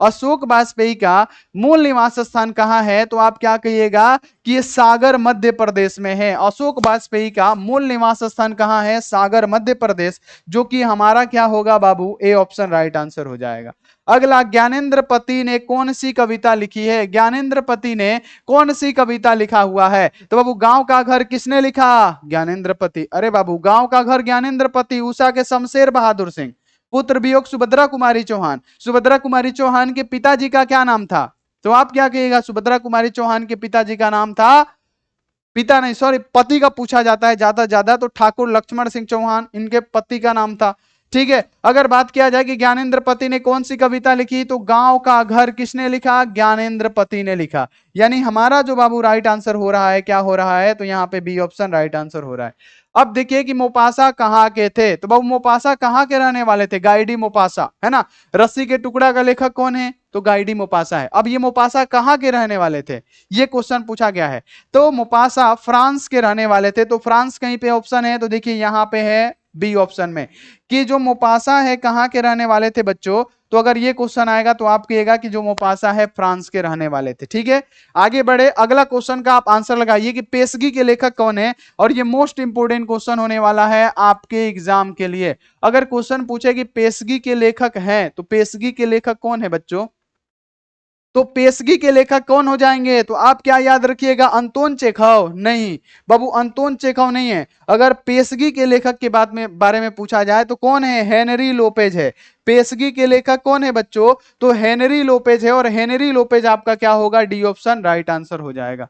अशोक वाजपेयी का मूल निवास स्थान कहां है, तो आप क्या कहिएगा कि ये सागर मध्य प्रदेश में है। अशोक वाजपेयी का मूल निवास स्थान कहां है, सागर मध्य प्रदेश, जो कि हमारा क्या होगा बाबू, ए ऑप्शन राइट आंसर हो जाएगा। अगला, ज्ञानेंद्र पति ने कौन सी कविता लिखी है, ज्ञानेंद्र पति ने कौन सी कविता लिखा हुआ है, तो बाबू गांव का घर किसने लिखा, ज्ञानेंद्र पति। अरे बाबू गांव का घर ज्ञानेंद्र पति, उषा के शमशेर बहादुर सिंह, पुत्र वियोग सुभद्रा कुमारी चौहान। सुभद्रा कुमारी चौहान के पिताजी का क्या नाम था, तो आप क्या कहिएगा, सुभद्रा कुमारी चौहान के पिताजी का नाम था, पिता नहीं सॉरी पति का पूछा जाता है ज्यादा ज्यादा, तो ठाकुर लक्ष्मण सिंह चौहान इनके पति का नाम था। ठीक है, अगर बात किया जाए कि ज्ञानेंद्र पति ने कौन सी कविता लिखी, तो गांव का घर किसने लिखा, ज्ञानेंद्र पति ने लिखा। यानी हमारा जो बाबू राइट आंसर हो रहा है, क्या हो रहा है, तो यहाँ पे बी ऑप्शन राइट आंसर हो रहा है। अब देखिए कि मोपासा कहाँ के थे, तो बाबू मोपासा कहाँ के रहने वाले थे, गाइडी मोपासा, है ना। रस्सी के टुकड़ा का लेखक कौन है, तो गाइडी मोपासा है। अब ये मोपासा कहाँ के रहने वाले थे, ये क्वेश्चन पूछा गया है। तो मोपासा फ्रांस के रहने वाले थे, तो फ्रांस कहीं पे ऑप्शन है, तो देखिए यहाँ पे है बी ऑप्शन में, कि जो मोपासा है कहाँ के रहने वाले थे बच्चों। तो अगर ये क्वेश्चन आएगा तो आप कहिएगा कि जो मोपासा है फ्रांस के रहने वाले थे। ठीक है, आगे बढ़े, अगला क्वेश्चन का आप आंसर लगाइए कि पेशगी के लेखक कौन है, और ये मोस्ट इंपोर्टेंट क्वेश्चन होने वाला है आपके एग्जाम के लिए। अगर क्वेश्चन पूछे कि पेशगी के लेखक हैं, तो पेशगी के लेखक कौन है बच्चों, तो पेशगी के लेखक कौन हो जाएंगे, तो आप क्या याद रखिएगा, अंतोन चेखव। नहीं बाबू, अंतोन चेखव नहीं है। अगर पेशगी के लेखक के बारे में पूछा जाए तो कौन है, हेनरी लोपेज है। पेशगी के लेखक कौन है बच्चों, तो हेनरी लोपेज है, और हेनरी लोपेज आपका क्या होगा, डी ऑप्शन राइट आंसर हो जाएगा।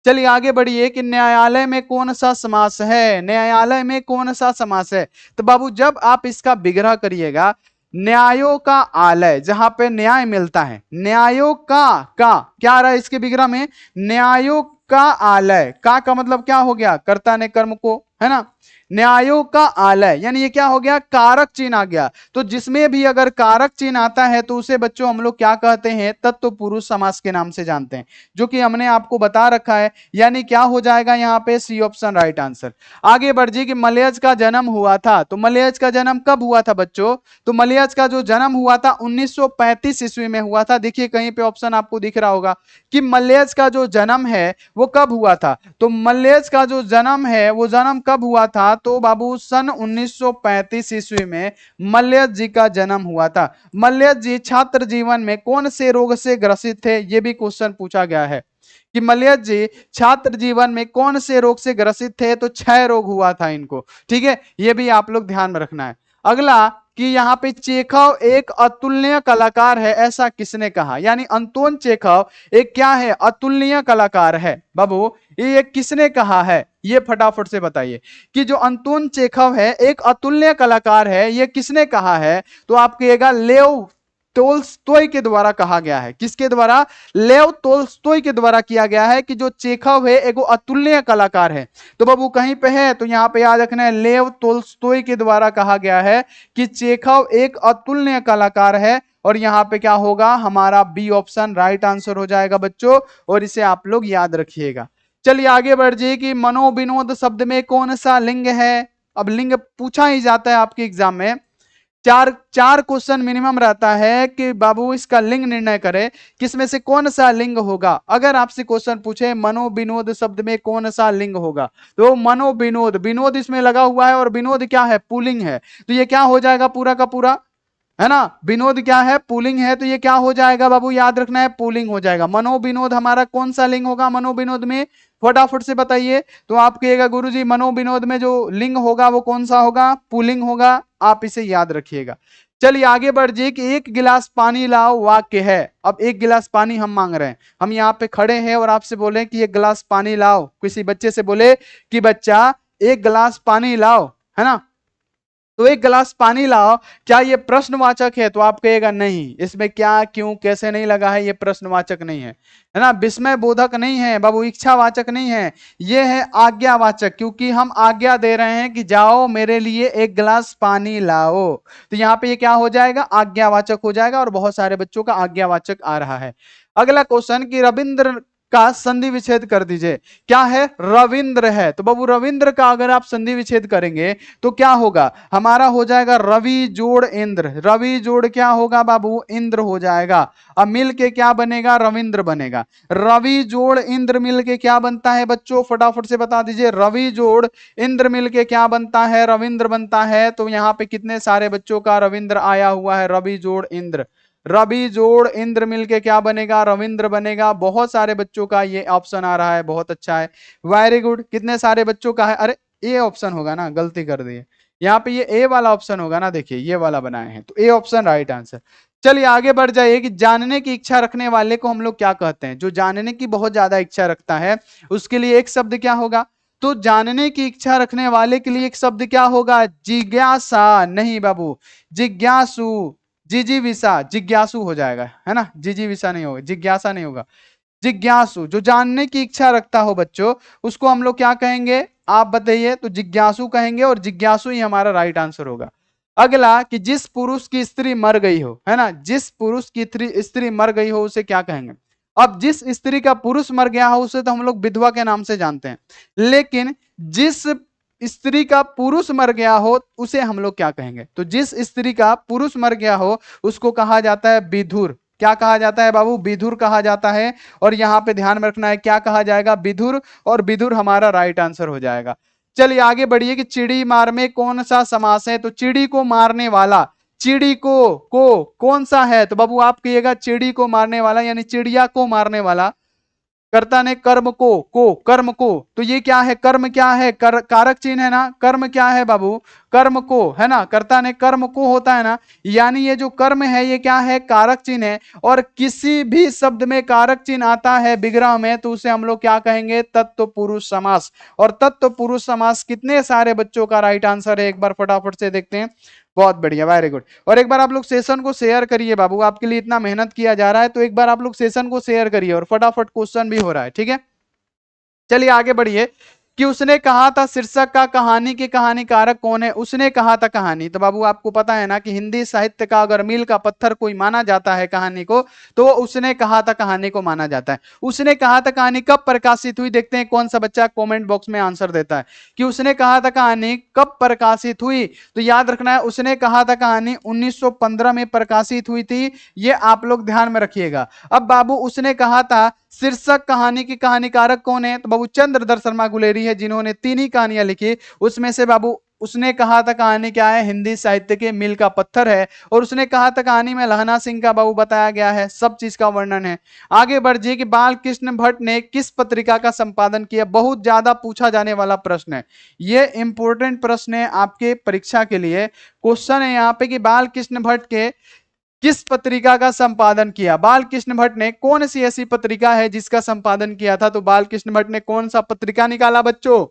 चलिए आगे बढ़िए कि न्यायालय में कौन सा समास है, न्यायालय में कौन सा समास है। तो बाबू जब आप इसका विग्रह करिएगा, न्यायों का आलय, जहां पे न्याय मिलता है, न्यायों का क्या आ रहा है इसके विग्रह में, न्यायों का आलय, का मतलब क्या हो गया, कर्ता ने कर्म को, है ना, न्यायों का आलय, यानी ये क्या हो गया, कारक चिन्ह आ गया। तो जिसमें भी अगर कारक चिन्ह आता है तो उसे बच्चों हम लोग क्या कहते हैं, तत्व पुरुष समास के नाम से जानते हैं, जो कि हमने आपको बता रखा है। यानी क्या हो जाएगा यहाँ पे, सी ऑप्शन राइट आंसर। आगे बढ़ जी कि मलयज का जन्म हुआ था, तो मलयज का जन्म कब हुआ था बच्चों, तो मलयज का जो जन्म हुआ था 1935 ईस्वी में हुआ था। देखिए कहीं पे ऑप्शन आपको दिख रहा होगा कि मलयज का जो जन्म है वो कब हुआ था, तो मलयज का जो जन्म है वो जन्म कब हुआ था, तो बाबू सन 1935 ईस्वी में मलयज जी का जन्म हुआ था। मलयज जी छात्र जीवन में कौन से रोग से ग्रसित थे, ये भी क्वेश्चन पूछा गया है कि मलयज जी छात्र जीवन में कौन से रोग से ग्रसित थे, तो क्षय रोग हुआ था इनको। ठीक है, ये भी आप लोग ध्यान में रखना है। अगला कि यहाँ पे चेखव एक अतुलनीय कलाकार है, ऐसा किसने कहा, यानी अंतोन चेखव एक क्या है, अतुलनीय कलाकार है। बाबू ये किसने कहा है, ये फटाफट से बताइए कि जो अंतोन चेखव है एक अतुलनीय कलाकार है, ये किसने कहा है, तो आप कहिएगा लेव तोल्स्टोय के द्वारा कहा गया है। किसके द्वारा, लेव तोल्स्टोय के द्वारा किया गया है कि जो चेखव है एक अतुलनीय कलाकार है। तो बाबू कहीं पे है तो यहां पे याद रखना है, लेव तोल्स्टोय के द्वारा कहा गया है कि चेखव एक अतुलनीय कलाकार है, और यहां पे क्या होगा, हमारा बी ऑप्शन राइट आंसर हो जाएगा बच्चों, और इसे आप लोग याद रखिएगा। चलिए आगे बढ़ जाइए कि मनोविनोद शब्द में कौन सा लिंग है। अब लिंग पूछा ही जाता है आपके एग्जाम में, चार चार क्वेश्चन मिनिमम रहता है कि बाबू इसका लिंग निर्णय करें, किसमें से कौन सा लिंग होगा। अगर आपसे क्वेश्चन पूछे मनोविनोद शब्द में कौन सा लिंग होगा, तो मनोविनोद, विनोद इसमें लगा हुआ है, और विनोद क्या है, पुल्लिंग है, तो ये क्या हो जाएगा पूरा का पूरा, है ना, विनोद क्या है, पुलिंग है, तो ये क्या हो जाएगा बाबू, याद रखना है पुलिंग हो जाएगा। मनोविनोद हमारा कौन सा लिंग होगा मनोविनोद में, फटाफट से बताइए। तो आप कहिएगा गुरुजी मनोविनोद में जो लिंग होगा वो कौन सा होगा, पुलिंग होगा, आप इसे याद रखिएगा। चलिए आगे बढ़ जाइए कि एक गिलास पानी लाओ वाक्य है। अब एक गिलास पानी हम मांग रहे हैं, हम यहाँ पे खड़े हैं और आपसे बोले कि एक गिलास पानी लाओ, किसी बच्चे से बोले कि बच्चा एक गिलास पानी लाओ, है ना, तो एक गिलास पानी लाओ, क्या ये प्रश्नवाचक है, तो आप कहेगा नहीं, इसमें क्या क्यों कैसे नहीं लगा है, ये प्रश्नवाचक नहीं है ना, विस्मय बोधक नहीं है बाबू, इच्छावाचक नहीं है, ये है आज्ञावाचक, क्योंकि हम आज्ञा दे रहे हैं कि जाओ मेरे लिए एक गिलास पानी लाओ। तो यहाँ पे ये क्या हो जाएगा, आज्ञावाचक हो जाएगा, और बहुत सारे बच्चों का आज्ञावाचक आ रहा है। अगला क्वेश्चन कि रविंद्र का संधि विच्छेद कर दीजिए, क्या है, रविंद्र है, तो बाबू रविंद्र का अगर आप संधि विच्छेद करेंगे तो क्या होगा, हमारा हो जाएगा रवि जोड़ इंद्र, रवि जोड़ क्या होगा बाबू, इंद्र हो जाएगा। अब मिल के क्या बनेगा, रविंद्र बनेगा। रवि जोड़ इंद्र मिल के क्या बनता है बच्चों, फटाफट से बता दीजिए, रवि जोड़ इंद्र मिल के क्या बनता है, रविंद्र बनता है। तो यहाँ पे कितने सारे बच्चों का रविंद्र आया हुआ है, रवि जोड़ इंद्र, रवि जोड़ इंद्र मिलके क्या बनेगा, रविंद्र बनेगा। बहुत सारे बच्चों का ये ऑप्शन आ रहा है, बहुत अच्छा है, वेरी गुड। कितने सारे बच्चों का है, अरे ए ऑप्शन होगा ना, गलती कर दी, यहाँ पे ये ए वाला ऑप्शन होगा ना, देखिए ये वाला बनाए हैं, तो ए ऑप्शन राइट आंसर। चलिए आगे बढ़ जाइए कि जानने की इच्छा रखने वाले को हम लोग क्या कहते हैं, जो जानने की बहुत ज्यादा इच्छा रखता है उसके लिए एक शब्द क्या होगा, तो जानने की इच्छा रखने वाले के लिए एक शब्द क्या होगा, जिज्ञासा, नहीं बाबू, जिज्ञासु, जिजीविषा, जिज्ञासु हो जाएगा, है ना, जिजीविषा नहीं होगा, जिज्ञासा नहीं होगा, जिज्ञासु, जो जानने की इच्छा रखता हो बच्चों उसको हम लोग क्या कहेंगे, आप बताइए, तो जिज्ञासु कहेंगे, और जिज्ञासु ही हमारा राइट आंसर होगा। अगला कि जिस पुरुष की स्त्री मर गई हो, है ना, जिस पुरुष की स्त्री मर गई हो उसे क्या कहेंगे। अब जिस स्त्री का पुरुष मर गया हो उसे तो हम लोग विधवा के नाम से जानते हैं, लेकिन जिस स्त्री का पुरुष मर गया हो उसे हम लोग क्या कहेंगे? तो जिस स्त्री का पुरुष मर गया हो उसको कहा जाता है विधुर। क्या कहा जाता है बाबू? विधुर कहा जाता है। और यहां पे ध्यान में रखना है क्या कहा जाएगा? विधुर। और विधुर हमारा राइट आंसर हो जाएगा। चलिए आगे बढ़िए कि चिड़ी मार में कौन सा समास है? तो चिड़ी को मारने वाला, चिड़ी को कौन सा है? तो बाबू आप कहिएगा चिड़ी को मारने वाला, यानी चिड़िया को मारने वाला। कर्ता ने कर्म को कर्म को, तो ये क्या है? कर्म क्या है? कारक चिन्ह है ना। कर्म क्या है बाबू? कर्म को है ना। कर्ता ने कर्म को होता है ना, यानी ये जो कर्म है ये क्या है? कारक चिन्ह है। और किसी भी शब्द में कारक चिन्ह आता है विग्रह में तो उसे हम लोग क्या कहेंगे? तत्पुरुष समास। और तत्पुरुष समास कितने सारे बच्चों का राइट आंसर है? एक बार फटाफट से देखते हैं। बहुत बढ़िया, वेरी गुड। और एक बार आप लोग सेशन को शेयर करिए बाबू, आपके लिए इतना मेहनत किया जा रहा है तो एक बार आप लोग सेशन को शेयर करिए। और फटाफट क्वेश्चन भी हो रहा है, ठीक है। चलिए आगे बढ़िए कि उसने कहा था शीर्षक का कहानी के कहानीकारक कौन है? उसने कहा था कहानी, तो बाबू आपको पता है ना कि हिंदी साहित्य का अगर मील का पत्थर कोई माना जाता है कहानी को, तो उसने कहा था कहानी को माना जाता है। उसने कहा था कहानी कब प्रकाशित हुई? देखते हैं कौन सा बच्चा कमेंट बॉक्स में आंसर देता है कि उसने कहा था कहानी कब प्रकाशित हुई। तो याद रखना है उसने कहा था कहानी 1915 में प्रकाशित हुई थी, ये आप लोग ध्यान में रखिएगा। अब बाबू उसने कहा था शीर्षक कहानी की कहानीकारक कौन है? तो बाबू चंद्रधर शर्मा गुलेरी है, जिन्होंने 3 ही कहानियां लिखी। उसमें से बाबू उसने कहा था कहानी क्या है? हिंदी साहित्य के मील का पत्थर है। और उसने कहा था कहानी में लहना सिंह का बाबू बताया गया है, सब चीज का वर्णन है। आगे बढ़िए कि बाल कृष्ण भट्ट ने किस पत्रिका का संपादन किया? बहुत ज्यादा पूछा जाने वाला प्रश्न है, ये इंपॉर्टेंट प्रश्न है आपके परीक्षा के लिए। क्वेश्चन है यहाँ पे कि बाल कृष्ण भट्ट के किस पत्रिका का संपादन किया? बाल कृष्ण भट्ट ने कौन सी ऐसी पत्रिका है जिसका संपादन किया था? तो बाल कृष्ण भट्ट ने कौन सा पत्रिका निकाला बच्चों?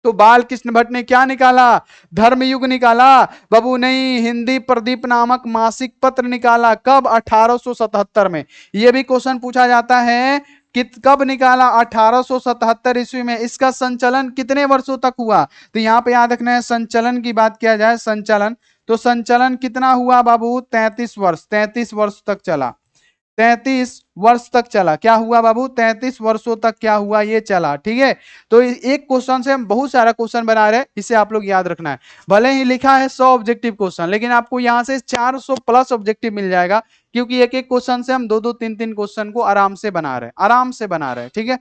तो बाल कृष्ण भट्ट ने क्या निकाला? धर्मयुग निकाला बाबू। नहीं, हिंदी प्रदीप नामक मासिक पत्र निकाला। कब? 1877 में। यह भी क्वेश्चन पूछा जाता है कि कब निकाला? 1877 ईस्वी में। इसका संचालन कितने वर्षों तक हुआ? तो यहां पे याद रखना है संचालन की बात किया जाए, संचालन, तो संचालन कितना हुआ बाबू? 33 वर्ष, 33 वर्ष तक चला। 33 वर्ष तक चला। क्या हुआ बाबू? 33 वर्षों तक क्या हुआ? ये चला, ठीक है। तो एक क्वेश्चन से हम बहुत सारा क्वेश्चन बना रहे हैं, इसे आप लोग याद रखना है। भले ही लिखा है 100 ऑब्जेक्टिव क्वेश्चन, लेकिन आपको यहां से 400 प्लस ऑब्जेक्टिव मिल जाएगा, क्योंकि एक एक क्वेश्चन से हम दो दो तीन तीन क्वेश्चन को आराम से बना रहे हैं, आराम से बना रहे हैं, ठीक है।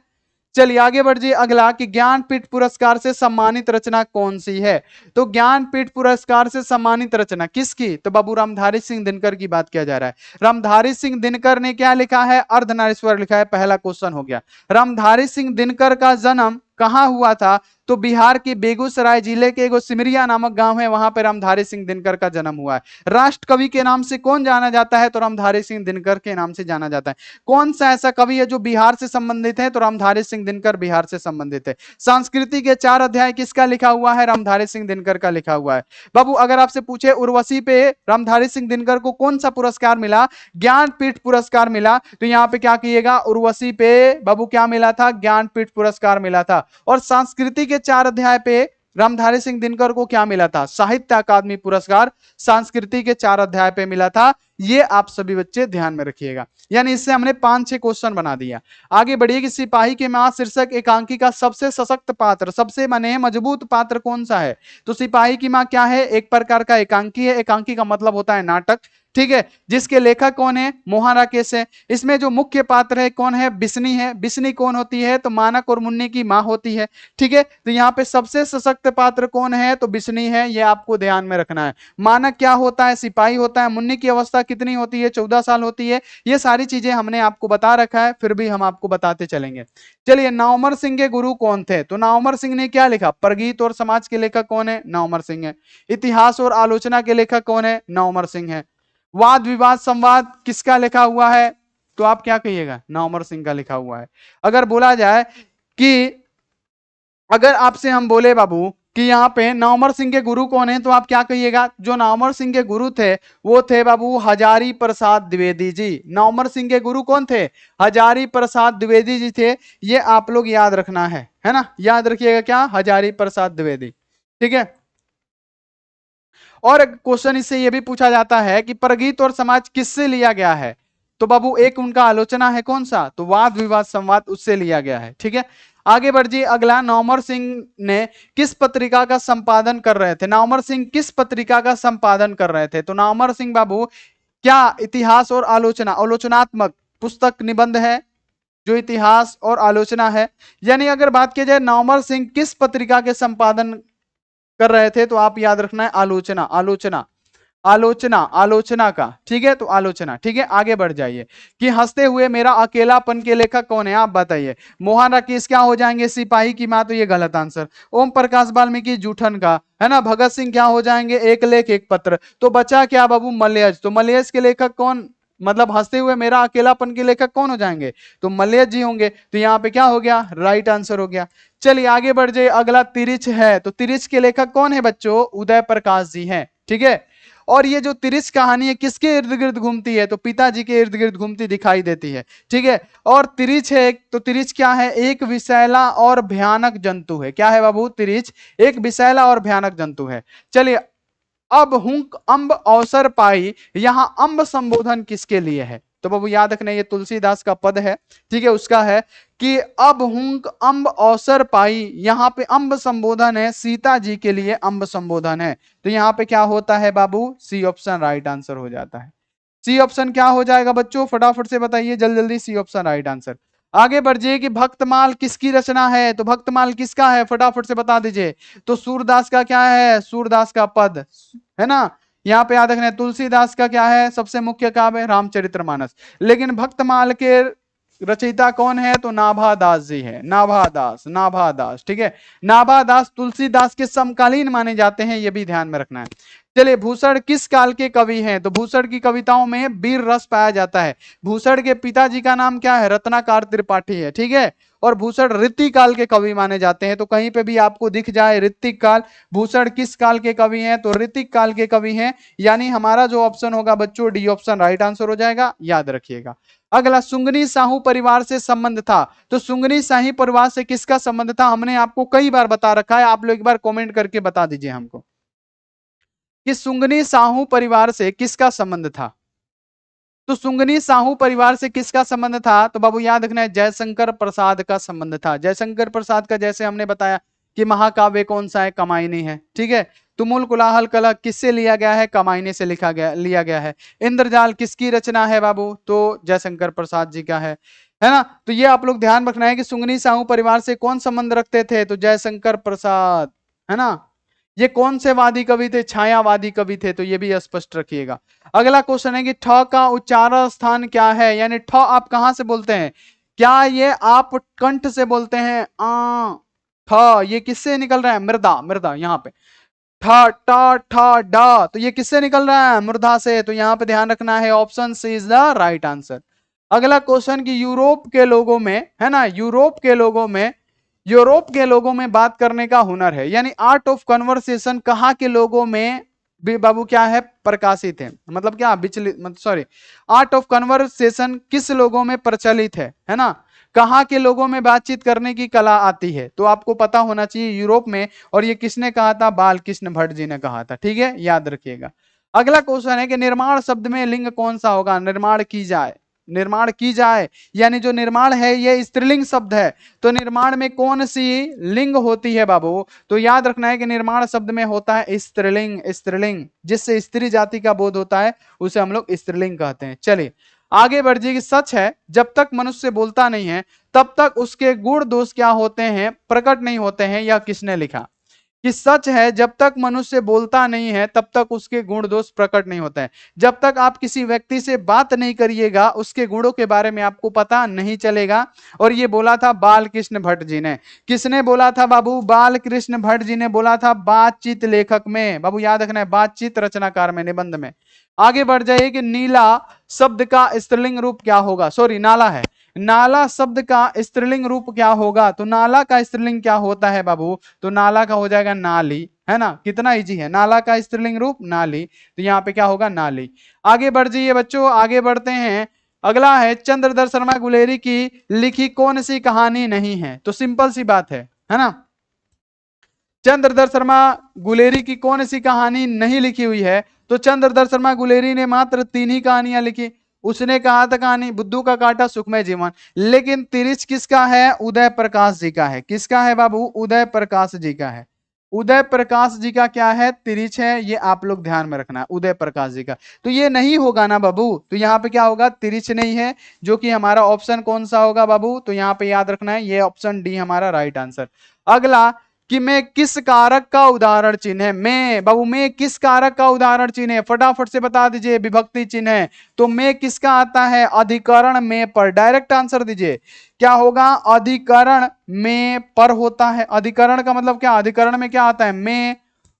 चलिए आगे बढ़िए अगला कि ज्ञानपीठ पुरस्कार से सम्मानित रचना कौन सी है? तो ज्ञानपीठ पुरस्कार से सम्मानित रचना किसकी? तो बाबू रामधारी सिंह दिनकर की बात किया जा रहा है। रामधारी सिंह दिनकर ने क्या लिखा है? अर्धनारीश्वर लिखा है। पहला क्वेश्चन हो गया। रामधारी सिंह दिनकर का जन्म कहां हुआ था? तो बिहार के बेगूसराय जिले के एगो सिमरिया नामक गांव है, वहां पर रामधारी सिंह दिनकर का जन्म हुआ है। राष्ट्र कवि के नाम से कौन जाना जाता है? तो रामधारी सिंह दिनकर के नाम से जाना जाता है। कौन सा ऐसा कवि है जो बिहार से संबंधित है? तो रामधारी सिंह दिनकर बिहार से संबंधित है। संस्कृति के 4 अध्याय किसका लिखा हुआ है? रामधारी सिंह दिनकर का लिखा हुआ है। बाबू अगर आपसे पूछे उर्वशी पे रामधारी सिंह दिनकर को कौन सा पुरस्कार मिला? ज्ञानपीठ पुरस्कार मिला। तो यहां पे क्या कीजिएगा? उर्वशी पे बाबू क्या मिला था? ज्ञानपीठ पुरस्कार मिला था। और संस्कृति के 4 अध्याय पे रामधारी सिंह दिनकर को क्या मिला था? साहित्य अकादमी पुरस्कार संस्कृति के 4 अध्याय पे मिला था। ये आप सभी बच्चे ध्यान में रखिएगा। यानी इससे हमने 5-6 क्वेश्चन बना दिया। आगे बढ़िए कि सिपाही के मां शीर्षक एकांकी का सबसे सशक्त पात्र, सबसे माने मजबूत पात्र कौन सा है? तो सिपाही की मां क्या है? एक प्रकार का एकांकी है। एकांकी का मतलब होता है नाटक, ठीक है। जिसके लेखक कौन है? मोहन राकेश है। इसमें जो मुख्य पात्र है कौन है? बिस्नी है। बिस्नी कौन होती है? तो मानक और मुन्नी की मां होती है, ठीक है। तो यहाँ पे सबसे सशक्त पात्र कौन है? तो बिस्नी है। ये आपको ध्यान में रखना है। मानक क्या होता है? सिपाही होता है। मुन्नी की अवस्था कितनी होती है? 14 साल होती है। ये सारी चीजें हमने आपको बता रखा है, फिर भी हम आपको बताते चलेंगे। चलिए नावमर सिंह के गुरु कौन थे? तो नावमर सिंह ने क्या लिखा? प्रगीत और समाज के लेखक कौन है? नावमर सिंह है। इतिहास और आलोचना के लेखक कौन है? नावमर सिंह है। वाद विवाद संवाद किसका लिखा हुआ है? तो आप क्या कहिएगा? नावमर सिंह का लिखा हुआ है। अगर बोला जाए कि अगर आपसे हम बोले बाबू कि यहाँ पे नावमर सिंह के गुरु कौन है, तो आप क्या कहिएगा? जो नावमर सिंह के गुरु थे वो थे बाबू हजारी प्रसाद द्विवेदी जी। नावमर सिंह के गुरु कौन थे? हजारी प्रसाद द्विवेदी जी थे। ये आप लोग याद रखना है ना। याद रखिएगा क्या? हजारी प्रसाद द्विवेदी, ठीक है। और क्वेश्चन इससे यह भी पूछा जाता है कि प्रगीत और समाज किससे लिया गया है? तो बाबू एक उनका आलोचना है कौन सा, तो वाद विवाद संवाद, उससे लिया गया है। ठीक है, आगे बढ़ जी। अगला, नवमर सिंह ने किस पत्रिका का संपादन कर रहे थे, नवमर सिंह किस पत्रिका का संपादन कर रहे थे, तो नवमर सिंह बाबू क्या इतिहास और आलोचना, आलोचनात्मक पुस्तक निबंध है जो इतिहास और आलोचना है। यानी अगर बात की जाए नवमर सिंह किस पत्रिका के संपादन कर रहे थे, तो आप याद रखना है आलोचना, आलोचना, आलोचना, आलोचना का। ठीक है, तो आलोचना। ठीक है, आगे बढ़ जाइए कि हंसते हुए मेरा अकेलापन के लेखक कौन है, आप बताइए। मोहन राकेश क्या हो जाएंगे, सिपाही की मां, तो ये गलत आंसर। ओम प्रकाश वाल्मीकि जूठन का, है ना। भगत सिंह क्या हो जाएंगे, एक लेख एक पत्र। तो बचा क्या बाबू, मलयज। तो मलयज के लेखक कौन, मतलब हंसते हुए मेरा अकेलापन के लेखक कौन हो जाएंगे, तो मलयज जी होंगे। तो यहाँ पे क्या हो गया, राइट आंसर हो गया। चलिए आगे बढ़ जाइए। अगला तिरिच है, तो तिरिच के लेखक कौन है बच्चों, उदय प्रकाश जी हैं। ठीक है, और ये जो तिरिच कहानी है किसके इर्द गिर्द घूमती है, तो पिताजी के इर्द गिर्द घूमती दिखाई देती है। ठीक है, और तिरिच है, तो तिरिच क्या है, एक विषैला और भयानक जंतु है। क्या है बाबू, तिरिच एक विषैला और भयानक जंतु है। चलिए, अब हुंक अम्ब अवसर पाई, यहां अम्ब संबोधन किसके लिए है, तो बाबू याद रखना ये तुलसीदास का पद है। ठीक है, उसका है कि अब हुंक अम्ब अवसर पाई, यहां पे अम्ब संबोधन है, सीता जी के लिए अम्ब संबोधन है। तो यहां पे क्या होता है बाबू, सी ऑप्शन राइट आंसर हो जाता है। सी ऑप्शन क्या हो जाएगा बच्चों, फटाफट से बताइए जल्दी जल्दी, सी ऑप्शन राइट आंसर। आगे बढ़ जाइए कि भक्तमाल किसकी रचना है, तो भक्तमाल किसका है, फटाफट से बता दीजिए। तो सूरदास का क्या है, सूरदास का पद है ना। यहाँ पे याद रखना है तुलसीदास का क्या है, सबसे मुख्य काव्य रामचरितमानस। लेकिन भक्तमाल के रचयिता कौन है, तो नाभादास जी है, नाभादास, नाभादास। ठीक है, नाभादास तुलसीदास के समकालीन माने जाते हैं, ये भी ध्यान में रखना है। चलिए, भूषण किस काल के कवि हैं, तो भूषण की कविताओं में वीर रस पाया जाता है। भूषण के पिताजी का नाम क्या है, रत्नाकर त्रिपाठी है। ठीक है, और भूषण ऋतिक काल के कवि माने जाते हैं। तो कहीं पे भी आपको दिख जाए ऋतिक काल, भूषण किस काल के कवि हैं, तो ऋतिक काल के कवि हैं। यानी हमारा जो ऑप्शन होगा बच्चों, डी ऑप्शन राइट आंसर हो जाएगा, याद रखिएगा। अगला, सुंगनी साहू परिवार से संबंध था, तो सुंगनी शाही परिवार से किसका संबंध था, हमने आपको कई बार बता रखा है, आप लोग एक बार कमेंट करके बता दीजिए हमको कि सुंगनी साहू परिवार से किसका संबंध था। तो सुंगनी साहू परिवार से किसका संबंध था, तो बाबू याद रखना है जयशंकर प्रसाद का संबंध था। जयशंकर प्रसाद का, जैसे हमने बताया कि महाकाव्य कौन सा है, कमायनी है। ठीक है, तुमुल कुलाहल कलह किससे लिया गया है, कमायनी से लिया गया है। इंद्रजाल किसकी रचना है बाबू, तो जयशंकर प्रसाद जी का है ना। तो ये आप लोग ध्यान रखना है कि सुंगनी साहू परिवार से कौन संबंध रखते थे, तो जयशंकर प्रसाद, है ना। ये कौन से वादी कवि थे, छायावादी कवि थे, तो ये भी स्पष्ट रखिएगा। अगला क्वेश्चन है कि ठ का उच्चारण स्थान क्या है, यानी ठ आप कहां से बोलते हैं, क्या ये आप कंठ से बोलते हैं, ठ ये किससे निकल रहा है, मृदा, मृदा। यहाँ पे ठ ट ठ ड, तो ये किससे निकल रहा है, मूर्धा से। तो यहाँ पे ध्यान रखना है option C is the right answer. अगला क्वेश्चन कि यूरोप के लोगों में, है ना, यूरोप के लोगों में बात करने का हुनर है, यानी आर्ट ऑफ कन्वर्सेशन कहाँ के लोगों में भी बाबू क्या है, प्रकाशित है, मतलब क्या विचलित, सॉरी, आर्ट ऑफ कन्वर्सेशन किस लोगों में प्रचलित है ना। कहाँ के लोगों में बातचीत करने की कला आती है, तो आपको पता होना चाहिए यूरोप में। और ये किसने कहा था, बालकृष्ण भट्ट जी ने कहा था। ठीक है, याद रखिएगा। अगला क्वेश्चन है कि निर्माण शब्द में लिंग कौन सा होगा, निर्माण की जाए, निर्माण की जाए, यानी जो निर्माण है ये स्त्रीलिंग शब्द है। तो निर्माण में कौन सी लिंग होती है बाबू, तो याद रखना है कि निर्माण शब्द में होता है स्त्रीलिंग, स्त्रीलिंग जिससे स्त्री जाति का बोध होता है उसे हम लोग स्त्रीलिंग कहते हैं। चलिए आगे बढ़ जाइए। सच है जब तक मनुष्य बोलता नहीं है तब तक उसके गुण दोष क्या होते हैं, प्रकट नहीं होते हैं। यह किसने लिखा, कि सच है जब तक मनुष्य बोलता नहीं है तब तक उसके गुण दोष प्रकट नहीं होते हैं। जब तक आप किसी व्यक्ति से बात नहीं करिएगा उसके गुणों के बारे में आपको पता नहीं चलेगा। और ये बोला था बालकृष्ण भट्ट जी ने। किसने बोला था बाबू, बालकृष्ण भट्ट जी ने बोला था बातचीत लेखक में। बाबू याद रखना है बातचीत रचनाकार में, निबंध में। आगे बढ़ जाइए कि नीला शब्द का स्त्रीलिंग रूप क्या होगा, सॉरी नाला है, नाला शब्द का स्त्रीलिंग रूप क्या होगा, तो नाला का स्त्रीलिंग क्या होता है बाबू, तो नाला का हो जाएगा नाली, है ना। कितना इजी है, नाला का स्त्रीलिंग रूप नाली, तो यहाँ पे क्या होगा, नाली। आगे बढ़ जाइए बच्चों, आगे बढ़ते हैं। अगला है चंद्रधर शर्मा गुलेरी की लिखी कौन सी कहानी नहीं है, तो सिंपल सी बात है ना। चंद्रधर शर्मा गुलेरी की कौन सी कहानी नहीं लिखी हुई है, तो चंद्रधर शर्मा गुलेरी ने मात्र 3 ही कहानियां लिखी। उसने कहा था कहानी, बुद्धू का काटा सुखमय जीवन। लेकिन तिरिच किसका है? उदय प्रकाश जी का है। किसका है बाबू? उदय प्रकाश जी का है। उदय प्रकाश जी का क्या है? तिरिच है। ये आप लोग ध्यान में रखना है, उदय प्रकाश जी का। तो ये नहीं होगा ना बाबू, तो यहाँ पे क्या होगा? तिरिच नहीं है, जो कि हमारा ऑप्शन कौन सा होगा बाबू? तो यहाँ पे याद रखना है, ये ऑप्शन डी हमारा राइट आंसर। अगला कि मैं किस कारक का उदाहरण चिन्ह है? मैं बाबू, मैं किस कारक का उदाहरण चिन्ह है? फटाफट से बता दीजिए, विभक्ति चिन्ह है तो मैं किसका आता है? अधिकरण में पर। डायरेक्ट आंसर दीजिए, क्या होगा? अधिकरण में पर होता है। अधिकरण का मतलब क्या? अधिकरण में क्या आता है? में,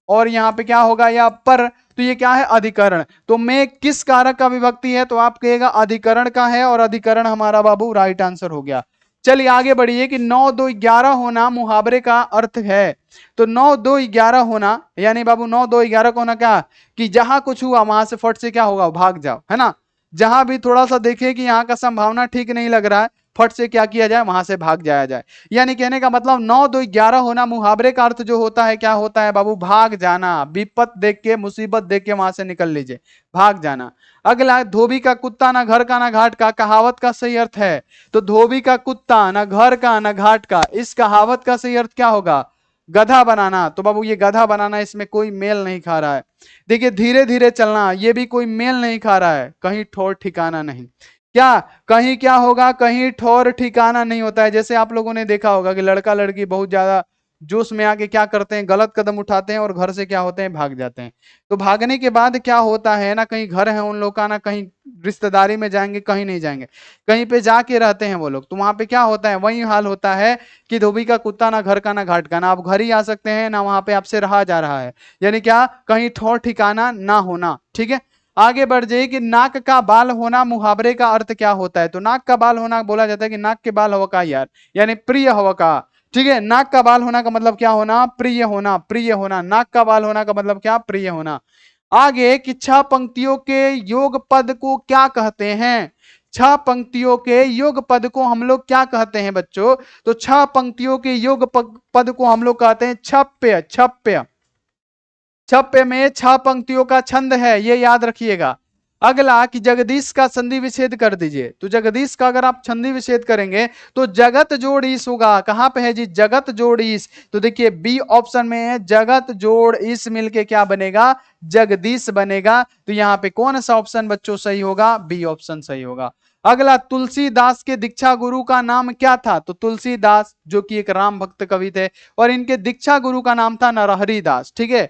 और यहाँ पे क्या होगा? या पर। तो ये क्या है? अधिकरण। तो में किस कारक का विभक्ति है? तो आप कहेगा अधिकरण का है, और अधिकरण हमारा बाबू राइट आंसर हो गया। चलिए आगे बढ़िए कि 9 2 11 होना मुहावरे का अर्थ है। तो 9 2 11 होना यानी बाबू 9 2 11 का होना क्या? कि जहां कुछ हुआ वहां से फट से क्या होगा? भाग जाओ, है ना। जहां भी थोड़ा सा देखे कि यहाँ का संभावना ठीक नहीं लग रहा है, फट से क्या किया जाए? वहां से भाग जाया जाए। यानी कहने का मतलब 9 2 11 होना मुहावरे का अर्थ जो होता है, क्या होता है बाबू? भाग जाना। विपत देख के, मुसीबत देख के वहां से निकल लीजिए, भाग जाना। अगला, धोबी का कुत्ता ना घर का ना घाट का, कहावत का सही अर्थ है। तो धोबी का कुत्ता ना घर का ना घाट का, इस कहावत का सही अर्थ क्या होगा? गधा बनाना। तो बाबू ये गधा बनाना, इसमें कोई मेल नहीं खा रहा है। देखिए धीरे धीरे चलना, ये भी कोई मेल नहीं खा रहा है। कहीं ठोर ठिकाना नहीं। क्या? कहीं क्या होगा? कहीं ठोर ठिकाना नहीं होता है। जैसे आप लोगों ने देखा होगा कि लड़का लड़की बहुत ज्यादा जोश में आके क्या करते हैं? गलत कदम उठाते हैं और घर से क्या होते हैं? भाग जाते हैं। तो भागने के बाद क्या होता है ना, कहीं घर है उन लोग का, ना कहीं रिश्तेदारी में जाएंगे, कहीं नहीं जाएंगे, कहीं पे जाके रहते हैं वो लोग। तो वहां पे क्या होता है? वही हाल होता है कि धोबी का कुत्ता ना घर का ना घाट का, ना आप घर ही आ सकते हैं, ना वहां पे आपसे रहा जा रहा है। यानी क्या? कहीं ठौर ठिकाना ना होना। ठीक है, आगे बढ़ जाइए कि नाक का बाल होना मुहावरे का अर्थ क्या होता है? तो नाक का बाल होना बोला जाता है कि नाक के बाल हवा का यार, यानी प्रिय हवा का। ठीक है, नाक का बाल होना का मतलब क्या होना? प्रिय होना। प्रिय होना, नाक का बाल होना का मतलब क्या? प्रिय होना। आगे कि 6 पंक्तियों के योग पद को क्या कहते हैं? 6 पंक्तियों के योग पद को हम लोग क्या कहते हैं बच्चों? तो 6 पंक्तियों के योग पद को हम लोग कहते हैं छप्य। छप्य, छप्य में 6 पंक्तियों का छंद है, ये याद रखिएगा। अगला कि जगदीश का संधि विच्छेद कर दीजिए। तो जगदीश का अगर आप संधि विच्छेद करेंगे तो जगत जोड़ ईस होगा। कहां पे है जी? जगत जोड़ ईस। तो देखिए बी ऑप्शन में है, जगत जोड़ ईस मिलके क्या बनेगा? जगदीश बनेगा। तो यहां पे कौन सा ऑप्शन बच्चों सही होगा? बी ऑप्शन सही होगा। अगला, तुलसीदास के दीक्षा गुरु का नाम क्या था? तो तुलसीदास जो कि एक राम भक्त कवि थे, और इनके दीक्षा गुरु का नाम था नरहरि दास। ठीक है,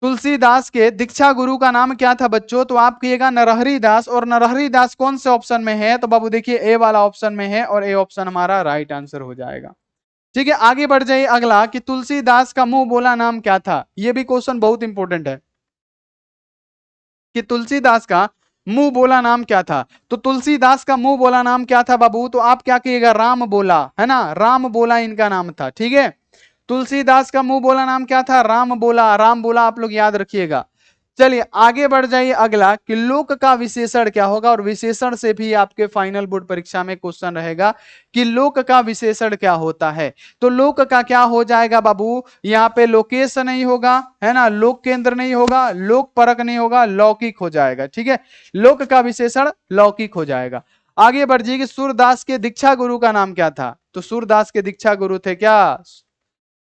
तुलसीदास के दीक्षा गुरु का नाम क्या था बच्चों? तो आप कहिएगा नरहरि दास। और नरहरि दास कौन से ऑप्शन में है? तो बाबू देखिए ए वाला ऑप्शन में है, और ए ऑप्शन हमारा राइट आंसर हो जाएगा। ठीक है, आगे बढ़ जाइए। अगला कि तुलसीदास का मुंह बोला नाम क्या था? यह भी क्वेश्चन बहुत इंपॉर्टेंट है कि तुलसीदास का मुंह बोला नाम क्या था। तो तुलसीदास का मुंह बोला नाम क्या था बाबू? तो आप क्या कहिएगा? राम बोला, है ना। राम बोला इनका नाम था। ठीक है, तुलसीदास का मुंह बोला नाम क्या था? राम बोला। राम बोला आप लोग याद रखिएगा। चलिए आगे बढ़ जाइए। अगला कि लोक का विशेषण क्या होगा? और विशेषण से भी आपके फाइनल बोर्ड परीक्षा में क्वेश्चन रहेगा कि लोक का विशेषण क्या होता है। तो लोक का क्या हो जाएगा बाबू? यहाँ पे लोकेश नहीं होगा, है ना, लोक केंद्र नहीं होगा, लोक परक नहीं होगा, लौकिक हो जाएगा। ठीक है, लोक का विशेषण लौकिक हो जाएगा। आगे बढ़ जाइए कि सूरदास के दीक्षा गुरु का नाम क्या था? तो सूरदास के दीक्षा गुरु थे क्या?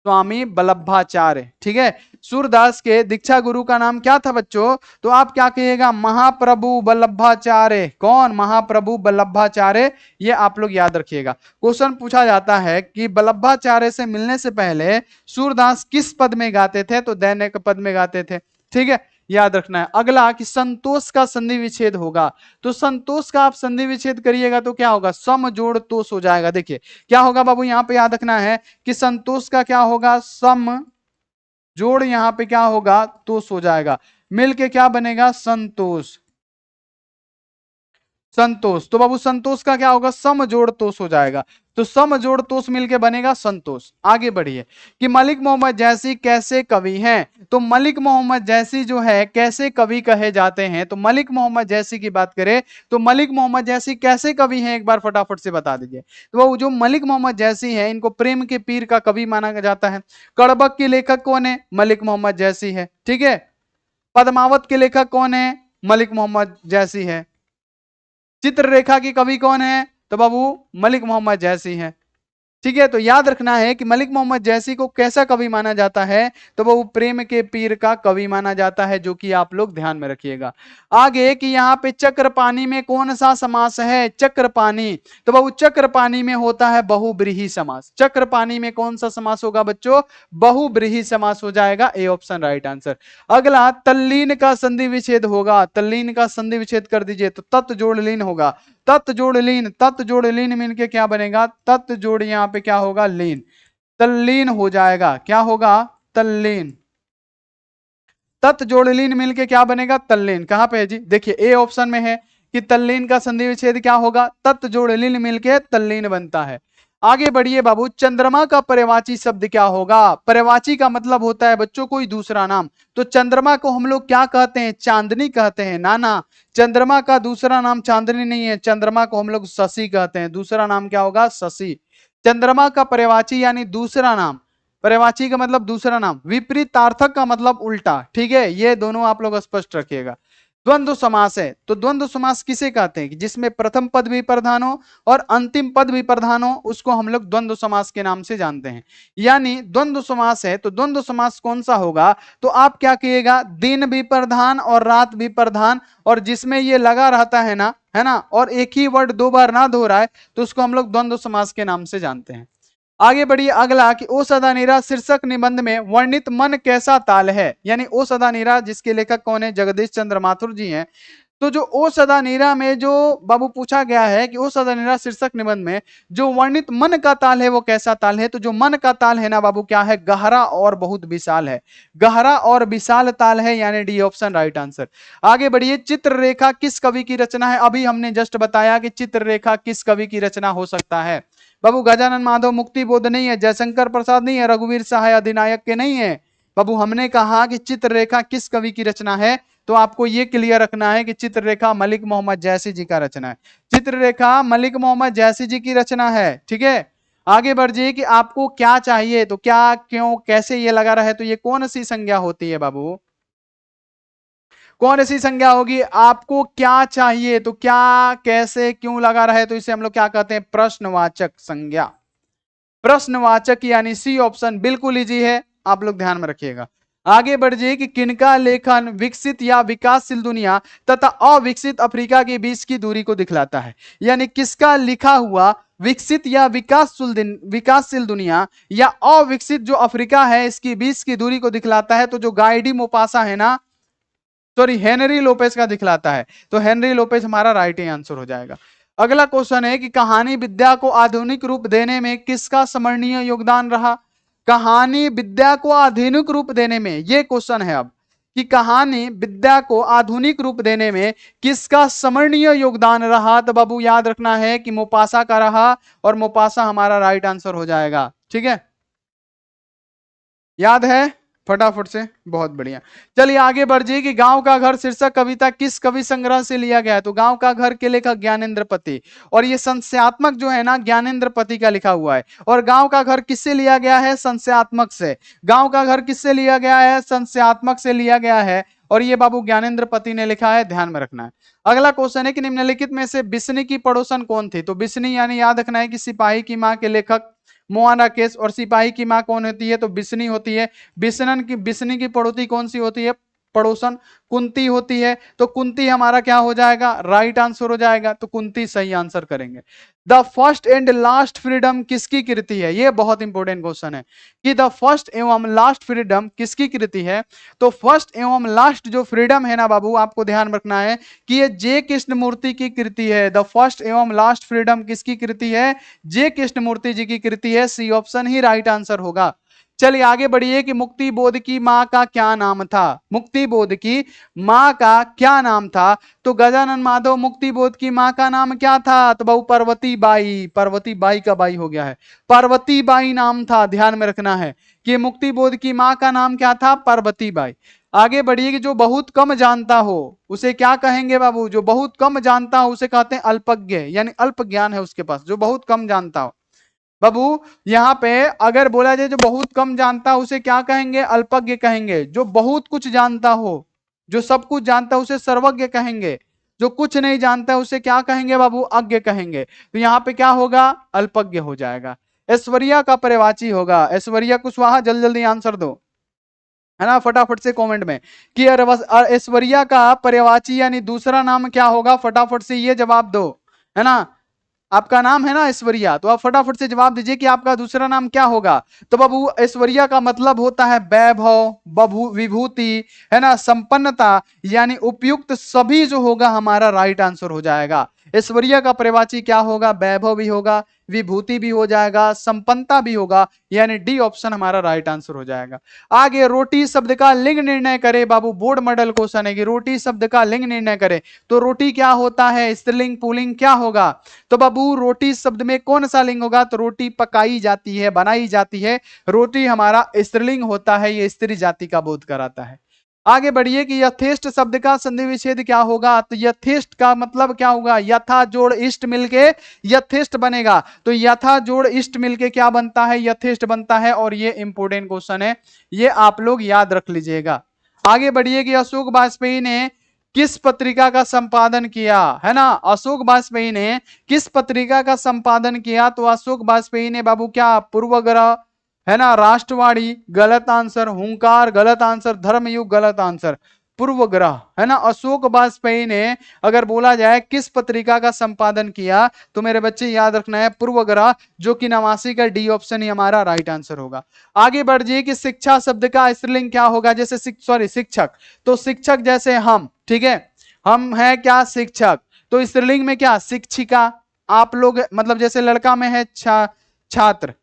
स्वामी वल्लभाचार्य। ठीक है, सूरदास के दीक्षा गुरु का नाम क्या था बच्चों? तो आप क्या कहिएगा? महाप्रभु वल्लभाचार्य। कौन? महाप्रभु वल्लभाचार्य। ये आप लोग याद रखिएगा। क्वेश्चन पूछा जाता है कि वल्लभाचार्य से मिलने से पहले सूरदास किस पद में गाते थे? तो दैनिक पद में गाते थे। ठीक है, याद रखना है। अगला कि संतोष का संधि विच्छेद होगा। तो संतोष का आप संधि विच्छेद करिएगा तो क्या होगा? सम जोड़ तोष हो जाएगा। देखिए क्या होगा बाबू, यहां पे याद रखना है कि संतोष का क्या होगा? सम जोड़ यहां पे क्या होगा? तोष हो जाएगा। मिलके क्या बनेगा? संतोष। संतोष। तो बाबू संतोष का क्या होगा? सम जोड़ तोष हो जाएगा। तो सम जोड़ तोष मिलके बनेगा संतोष। आगे बढ़िए कि मलिक मोहम्मद जैसी कैसे कवि हैं? तो मलिक मोहम्मद जैसी जो है कैसे कवि कहे जाते हैं? तो मलिक मोहम्मद जैसी की बात करें तो मलिक मोहम्मद जैसी कैसे कवि हैं, एक बार फटाफट से बता दीजिए। तो वो जो मलिक मोहम्मद जैसी है, इनको प्रेम के पीर का कवि माना जाता है। कड़बक के लेखक कौन है? मलिक मोहम्मद जैसी है। ठीक है, पद्मावत के लेखक कौन है? मलिक मोहम्मद जैसी है। चित्ररेखा की कवि कौन है? तो बाबू मलिक मोहम्मद जैसी है। ठीक है, तो याद रखना है कि मलिक मोहम्मद जैसी को कैसा कवि माना जाता है? तो वो प्रेम के पीर का कवि माना जाता है, जो कि आप लोग ध्यान में रखिएगा। आगे कि यहाँ पे चक्रपाणी में कौन सा समास है? चक्रपाणी, तो बाबू चक्रपाणी में होता है बहुब्रीहि समास। चक्रपाणी में कौन सा समास होगा बच्चों? बहुब्रीहि समास हो जाएगा। A option right answer. अगला तल्लीन का संधि विच्छेद होगा। तल्लीन का संधि विच्छेद कर दीजिए तो तत् जोड़ लीन होगा। तत् जोड़ लीन, तत् जोड़ लीन मिलके क्या बनेगा? तत् जोड़ यहाँ पे क्या होगा? लीन, तल्लीन हो जाएगा। क्या होगा? तल्लीन। तत् जोड़ लीन मिलके क्या बनेगा? तल्लीन। कहां पे है जी? देखिए ए ऑप्शन में है कि तल्लीन का संधि विच्छेद क्या होगा? तत् जोड़ लीन मिलके तल्लीन बनता है। आगे बढ़िए बाबू, चंद्रमा का पर्यायवाची शब्द क्या होगा? पर्यायवाची का मतलब होता है बच्चों कोई दूसरा नाम। तो चंद्रमा को हम लोग क्या कहते हैं? चांदनी कहते हैं। ना, चंद्रमा का दूसरा नाम चांदनी नहीं है, चंद्रमा को हम लोग शशि कहते हैं। दूसरा नाम क्या होगा? शशि। चंद्रमा का पर्यायवाची यानी दूसरा नाम, पर्यायवाची का मतलब दूसरा नाम, विपरीतार्थक का मतलब उल्टा। ठीक है, ये दोनों आप लोग स्पष्ट रखिएगा। द्वंद्व समास है, तो द्वंद्व समास किसे कहते हैं? कि जिसमें प्रथम पद भी प्रधान हो और अंतिम पद भी प्रधान हो, उसको हम लोग द्वंद्व समास के नाम से जानते हैं। यानी द्वंद्व समास है, तो द्वंद्व समास कौन सा होगा? तो आप क्या कहिएगा? दिन भी प्रधान और रात भी प्रधान, और जिसमें ये लगा रहता है ना, और एक ही वर्ड दो बार ना दोहराए, तो उसको हम लोग द्वंद्व समास के नाम से जानते हैं। आगे बढ़िए अगला कि ओ सदा नीरा शीर्षक निबंध में वर्णित मन कैसा ताल है? यानी ओ सदा नीरा जिसके लेखक कौन है? जगदीश चंद्र माथुर जी हैं। तो जो ओ सदा नीरा में जो बाबू पूछा गया है कि ओ सदा नीरा शीर्षक निबंध में जो वर्णित मन का ताल है वो कैसा ताल है? तो जो मन का ताल है ना बाबू, क्या है? गहरा और बहुत विशाल है। गहरा और विशाल ताल है, यानी डी ऑप्शन राइट आंसर। आगे बढ़िए, चित्ररेखा किस कवि की रचना है? अभी हमने जस्ट बताया कि चित्ररेखा किस कवि की रचना हो सकता है। बाबू गजानन माधव मुक्ति बोध नहीं है, जयशंकर प्रसाद नहीं है, रघुवीर सहाय अधिनायक के नहीं है। बाबू हमने कहा कि चित्ररेखा किस कवि की रचना है, तो आपको यह क्लियर रखना है कि चित्ररेखा मलिक मोहम्मद जैसी जी का रचना है। चित्ररेखा मलिक मोहम्मद जैसी जी की रचना है। ठीक है, आगे बढ़ जाइए कि आपको क्या चाहिए, तो क्या, क्यों, कैसे ये लगा रहे, तो ये कौन सी संज्ञा होती है बाबू? कौन सी संज्ञा होगी? आपको क्या चाहिए, तो क्या, कैसे, क्यों लगा रहे, तो इसे हम लोग क्या कहते हैं? प्रश्नवाचक संज्ञा। प्रश्नवाचक यानी सी ऑप्शन बिल्कुल इजी है, आप लोग ध्यान में रखिएगा। आगे बढ़ जाइए कि किनका लेखन विकसित या विकासशील दुनिया तथा अविकसित अफ्रीका के बीच की दूरी को दिखलाता है? यानी किसका लिखा हुआ विकसित या विकासशील दुनिया या अविकसित जो अफ्रीका है इसकी बीच की दूरी को दिखलाता है? तो जो गाइडी मोपासा है ना, सॉरी हेनरी लोपेस का दिखलाता है। तो हेनरी लोपेस हमारा राइट आंसर हो जाएगा। अगला क्वेश्चन है कि कहानी विद्या को आधुनिक रूप देने में किसका स्मरणीय योगदान रहा? कहानी विद्या को आधुनिक रूप देने में, ये क्वेश्चन है अब कि कहानी विद्या को आधुनिक रूप देने में किसका स्मरणीय योगदान रहा? तो बाबू याद रखना है कि मोपासा का रहा, और मोपासा हमारा राइट आंसर हो जाएगा। ठीक है, याद है फटाफट से? बहुत बढ़िया। चलिए आगे बढ़ जाइए कि गांव का घर शीर्षक कविता किस कवि संग्रह से लिया गया है? तो गांव का घर के लेखक ज्ञानेंद्र पति, और ये संशयात्मक जो है ना ज्ञानेंद्र पति का लिखा हुआ है। और गांव का घर किससे लिया गया है? संशयात्मक से। गांव का घर किससे लिया गया है? संशयात्मक से लिया गया है, और ये बाबू ज्ञानेंद्र पति ने लिखा है, ध्यान में रखना है। अगला क्वेश्चन है कि निम्नलिखित में से बिस्नी की पड़ोसन कौन थी? तो बिस्नी यानी याद रखना है कि सिपाही की मां के लेखक मोहन राकेश, और सिपाही की मां कौन होती है? तो बिस्नी होती है। बिस्नी की पड़ोसी कौन सी होती है? पड़ोसन कुंती होती है। तो कुंती हमारा क्या हो जाएगा? राइट आंसर हो जाएगा, तो कुंती सही आंसर करेंगे। The first and last freedom किसकी कृति है? यह बहुत इंपॉर्टेंट क्वेश्चन है कि द फर्स्ट एवं लास्ट फ्रीडम किसकी कृति है? तो फर्स्ट एवं लास्ट जो फ्रीडम है ना बाबू, आपको ध्यान रखना है कि ये जे कृष्णमूर्ति की कृति है। द फर्स्ट एवं लास्ट फ्रीडम किसकी कृति है? जे कृष्णमूर्ति जी की कृति है। सी ऑप्शन ही राइट आंसर होगा। चलिए आगे बढ़िए कि मुक्ति बोध की मां का क्या नाम था? मुक्ति बोध की मां का क्या नाम था? तो गजानन माधव मुक्ति बोध की मां का नाम क्या था? तो बहु पार्वती बाई। पार्वती बाई का बाई हो गया है, पार्वती बाई नाम था। ध्यान में रखना है कि मुक्ति बोध की मां का नाम क्या था? पार्वती बाई। आगे बढ़िए कि जो बहुत कम जानता हो उसे क्या कहेंगे बाबू? जो बहुत कम जानता हो उसे कहते हैं अल्पज्ञ, यानी अल्प ज्ञान है उसके पास, जो बहुत कम जानता हो। बाबू यहाँ पे अगर बोला जाए जो बहुत कम जानता हो उसे क्या कहेंगे? अल्पज्ञ कहेंगे। जो बहुत कुछ जानता हो, जो सब कुछ जानता हो, उसे सर्वज्ञ कहेंगे। जो कुछ नहीं जानता है उसे क्या कहेंगे बाबू? अज्ञ कहेंगे। तो यहाँ पे क्या होगा? अल्पज्ञ हो जाएगा। ऐश्वर्या का पर्यायवाची होगा, ऐश्वर्या कुशवाहा, जल्दी जल्दी आंसर दो, है ना, फटाफट से कमेंट में कि ऐश्वर्या का पर्यायवाची यानी दूसरा नाम क्या होगा? फटाफट से ये जवाब दो, है ना। आपका नाम है ना ऐश्वर्या, तो आप फटाफट से जवाब दीजिए कि आपका दूसरा नाम क्या होगा। तो बाबू ऐश्वर्या का मतलब होता है वैभव, विभूति, है ना, संपन्नता, यानी उपयुक्त सभी जो होगा हमारा राइट आंसर हो जाएगा। ऐश्वर्या का पर्यायवाची क्या होगा? वैभव भी होगा, विभूति भी हो जाएगा, संपन्नता भी होगा, यानी डी ऑप्शन हमारा राइट आंसर हो जाएगा। आगे रोटी शब्द का लिंग निर्णय करे बाबू, बोर्ड मॉडल क्वेश्चन है कि रोटी शब्द का लिंग निर्णय करे। तो रोटी क्या होता है? स्त्रीलिंग पुल्लिंग क्या होगा? तो बाबू रोटी शब्द में कौन सा लिंग होगा? तो रोटी पकाई जाती है, बनाई जाती है, रोटी हमारा स्त्रीलिंग होता है, ये स्त्री जाति का बोध कराता है। आगे बढ़िए कि यथेष्ट शब्द का संधि विच्छेद क्या होगा? तो यथेष्ट का मतलब क्या होगा? यथा जोड़ इष्ट मिलके यथेष्ट बनेगा। तो यथा जोड़ इष्ट मिलके क्या बनता है? यथेष्ट बनता है। और ये इंपोर्टेंट क्वेश्चन है, ये आप लोग याद रख लीजिएगा। आगे बढ़िए कि अशोक वाजपेयी ने किस पत्रिका का संपादन किया, है ना। अशोक वाजपेयी ने किस पत्रिका का संपादन किया? तो अशोक वाजपेयी ने बाबू क्या? पूर्वग्रह, है ना, राष्ट्रवादी गलत आंसर, हुंकार गलत आंसर, धर्मयुग गलत आंसर, पूर्वग्रह, है ना। अशोक वाजपेयी ने अगर बोला जाए किस पत्रिका का संपादन किया, तो मेरे बच्चे याद रखना है पूर्वग्रह, जो कि 89 का डी ऑप्शन ही हमारा राइट आंसर होगा। आगे बढ़ जाइए कि शिक्षा शब्द का स्त्रीलिंग क्या होगा? जैसे शिक्षक, तो शिक्षक जैसे हम, ठीक है, हम है क्या? शिक्षक। तो स्त्रीलिंग में क्या? शिक्षिका। आप लोग मतलब जैसे लड़का में है छात्र,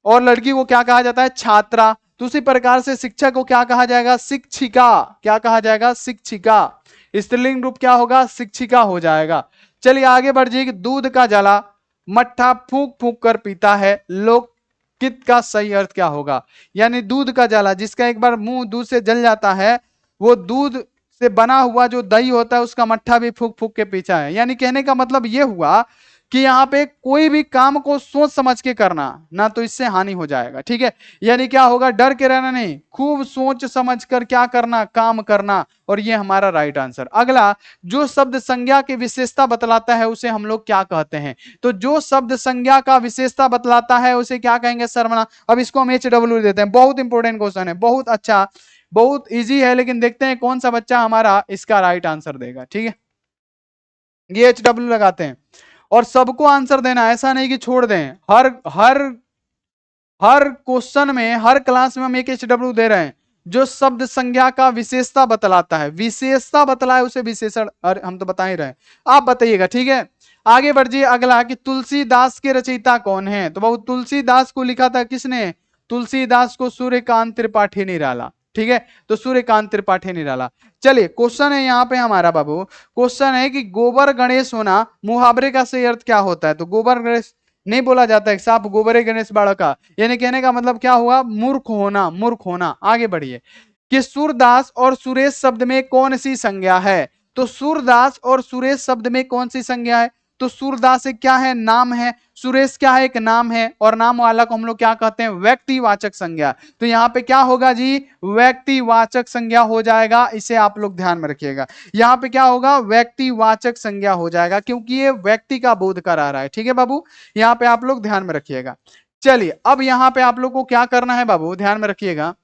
और लड़की को क्या कहा जाता है? छात्रा। तो उसी प्रकार से शिक्षक को क्या कहा जाएगा? शिक्षिका। क्या कहा जाएगा? शिक्षिका। स्त्रीलिंग रूप क्या होगा? शिक्षिका हो जाएगा। चलिए आगे बढ़ जाइए। दूध का जला मट्ठा फूंक फूंक कर पीता है, लोककित का सही अर्थ क्या होगा? यानी दूध का जला, जिसका एक बार मुंह दूध से जल जाता है, वो दूध से बना हुआ जो दही होता है उसका मट्ठा भी फूंक फूंक के पीछा है। यानी कहने का मतलब ये हुआ कि यहाँ पे कोई भी काम को सोच समझ के करना, ना तो इससे हानि हो जाएगा, ठीक है। यानी क्या होगा? डर के रहना नहीं, खूब सोच समझ कर क्या करना? काम करना। और ये हमारा राइट आंसर। अगला, जो शब्द संज्ञा की विशेषता बतलाता है उसे हम लोग क्या कहते हैं? तो जो शब्द संज्ञा का विशेषता बतलाता है उसे क्या कहेंगे? सर्वनाम। अब इसको हम HW देते हैं। बहुत इंपॉर्टेंट क्वेश्चन है, बहुत अच्छा, बहुत इजी है, लेकिन देखते हैं कौन सा बच्चा हमारा इसका राइट आंसर देगा, ठीक है। ये HW लगाते हैं और सबको आंसर देना, ऐसा नहीं कि छोड़ दें। हर हर हर क्वेश्चन में, हर क्लास में हम एक HW दे रहे हैं। जो शब्द संज्ञा का विशेषता बतलाता है, विशेषता बतलाए उसे विशेषण, अरे हम तो बता ही रहे, आप बताइएगा, ठीक है। आगे बढ़िए। अगला कि तुलसीदास के रचयिता कौन है? तो बहुत तुलसीदास को लिखा था किसने? तुलसीदास को सूर्यकांत त्रिपाठी निराला, ठीक है। तो सूर्यकांत त्रिपाठी निराला। चलिए क्वेश्चन है यहाँ पे हमारा बाबू, क्वेश्चन है कि गोबर गणेश होना मुहावरे का सही अर्थ क्या होता है? तो गोबर गणेश नहीं बोला जाता है, साफ गोबरे गणेश बालका, यानी कहने का मतलब क्या हुआ? मूर्ख होना, मूर्ख होना। आगे बढ़िए कि सूरदास और सुरेश शब्द में कौन सी संज्ञा है? तो सूरदास और सुरेश शब्द में कौन सी संज्ञा है? तो सूरदास एक क्या है? नाम है। सुरेश क्या है? एक नाम है। और नाम वाला को हम लोग क्या कहते हैं? व्यक्तिवाचक संज्ञा। तो यहाँ पे क्या होगा जी? व्यक्तिवाचक संज्ञा हो जाएगा, इसे आप लोग ध्यान में रखिएगा। यहाँ पे क्या होगा? व्यक्तिवाचक संज्ञा हो जाएगा, क्योंकि ये व्यक्ति का बोध करा रहा है, ठीक है बाबू। यहाँ पे आप लोग ध्यान में रखिएगा। चलिए अब यहाँ पे आप लोग को क्या करना है बाबू, ध्यान में रखिएगा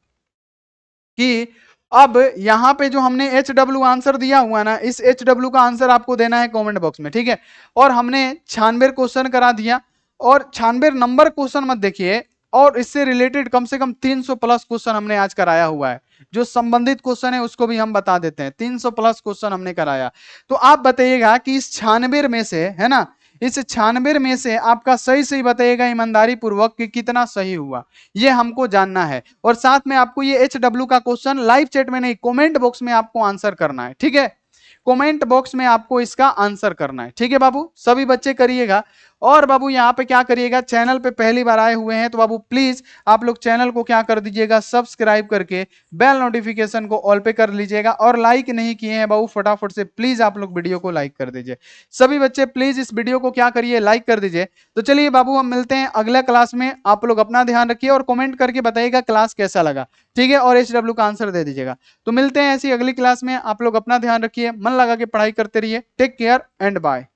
कि अब यहां पे जो हमने HW आंसर दिया हुआ ना, इस HW का आंसर आपको देना है कमेंट बॉक्स में, ठीक है। और हमने 96 क्वेश्चन करा दिया, और 96 नंबर क्वेश्चन मत देखिए, और इससे रिलेटेड कम से कम 300 प्लस क्वेश्चन हमने आज कराया हुआ है। जो संबंधित क्वेश्चन है उसको भी हम बता देते हैं, 300 प्लस क्वेश्चन हमने कराया। तो आप बताइएगा कि इस 96 में से, है ना, इस 96 में से आपका सही सही बताइएगा ईमानदारी पूर्वक कि कितना सही हुआ, ये हमको जानना है। और साथ में आपको ये HW का क्वेश्चन लाइव चैट में नहीं, कमेंट बॉक्स में आपको आंसर करना है, ठीक है। कमेंट बॉक्स में आपको इसका आंसर करना है, ठीक है बाबू। सभी बच्चे करिएगा। और बाबू यहाँ पे क्या करिएगा, चैनल पे पहली बार आए हुए हैं तो बाबू प्लीज आप लोग चैनल को क्या कर दीजिएगा, सब्सक्राइब करके बेल नोटिफिकेशन को ऑल पे कर लीजिएगा। और लाइक नहीं किए हैं बाबू फटाफट से प्लीज आप लोग वीडियो को लाइक कर दीजिए। सभी बच्चे प्लीज इस वीडियो को क्या करिए, लाइक कर दीजिए। तो चलिए बाबू हम मिलते हैं अगले क्लास में। आप लोग अपना ध्यान रखिए और कमेंट करके बताइएगा क्लास कैसा लगा, ठीक है, और HW का आंसर दे दीजिएगा। तो मिलते हैं ऐसी अगली क्लास में। आप लोग अपना ध्यान रखिए, मन लगा के पढ़ाई करते रहिए। Take care and bye.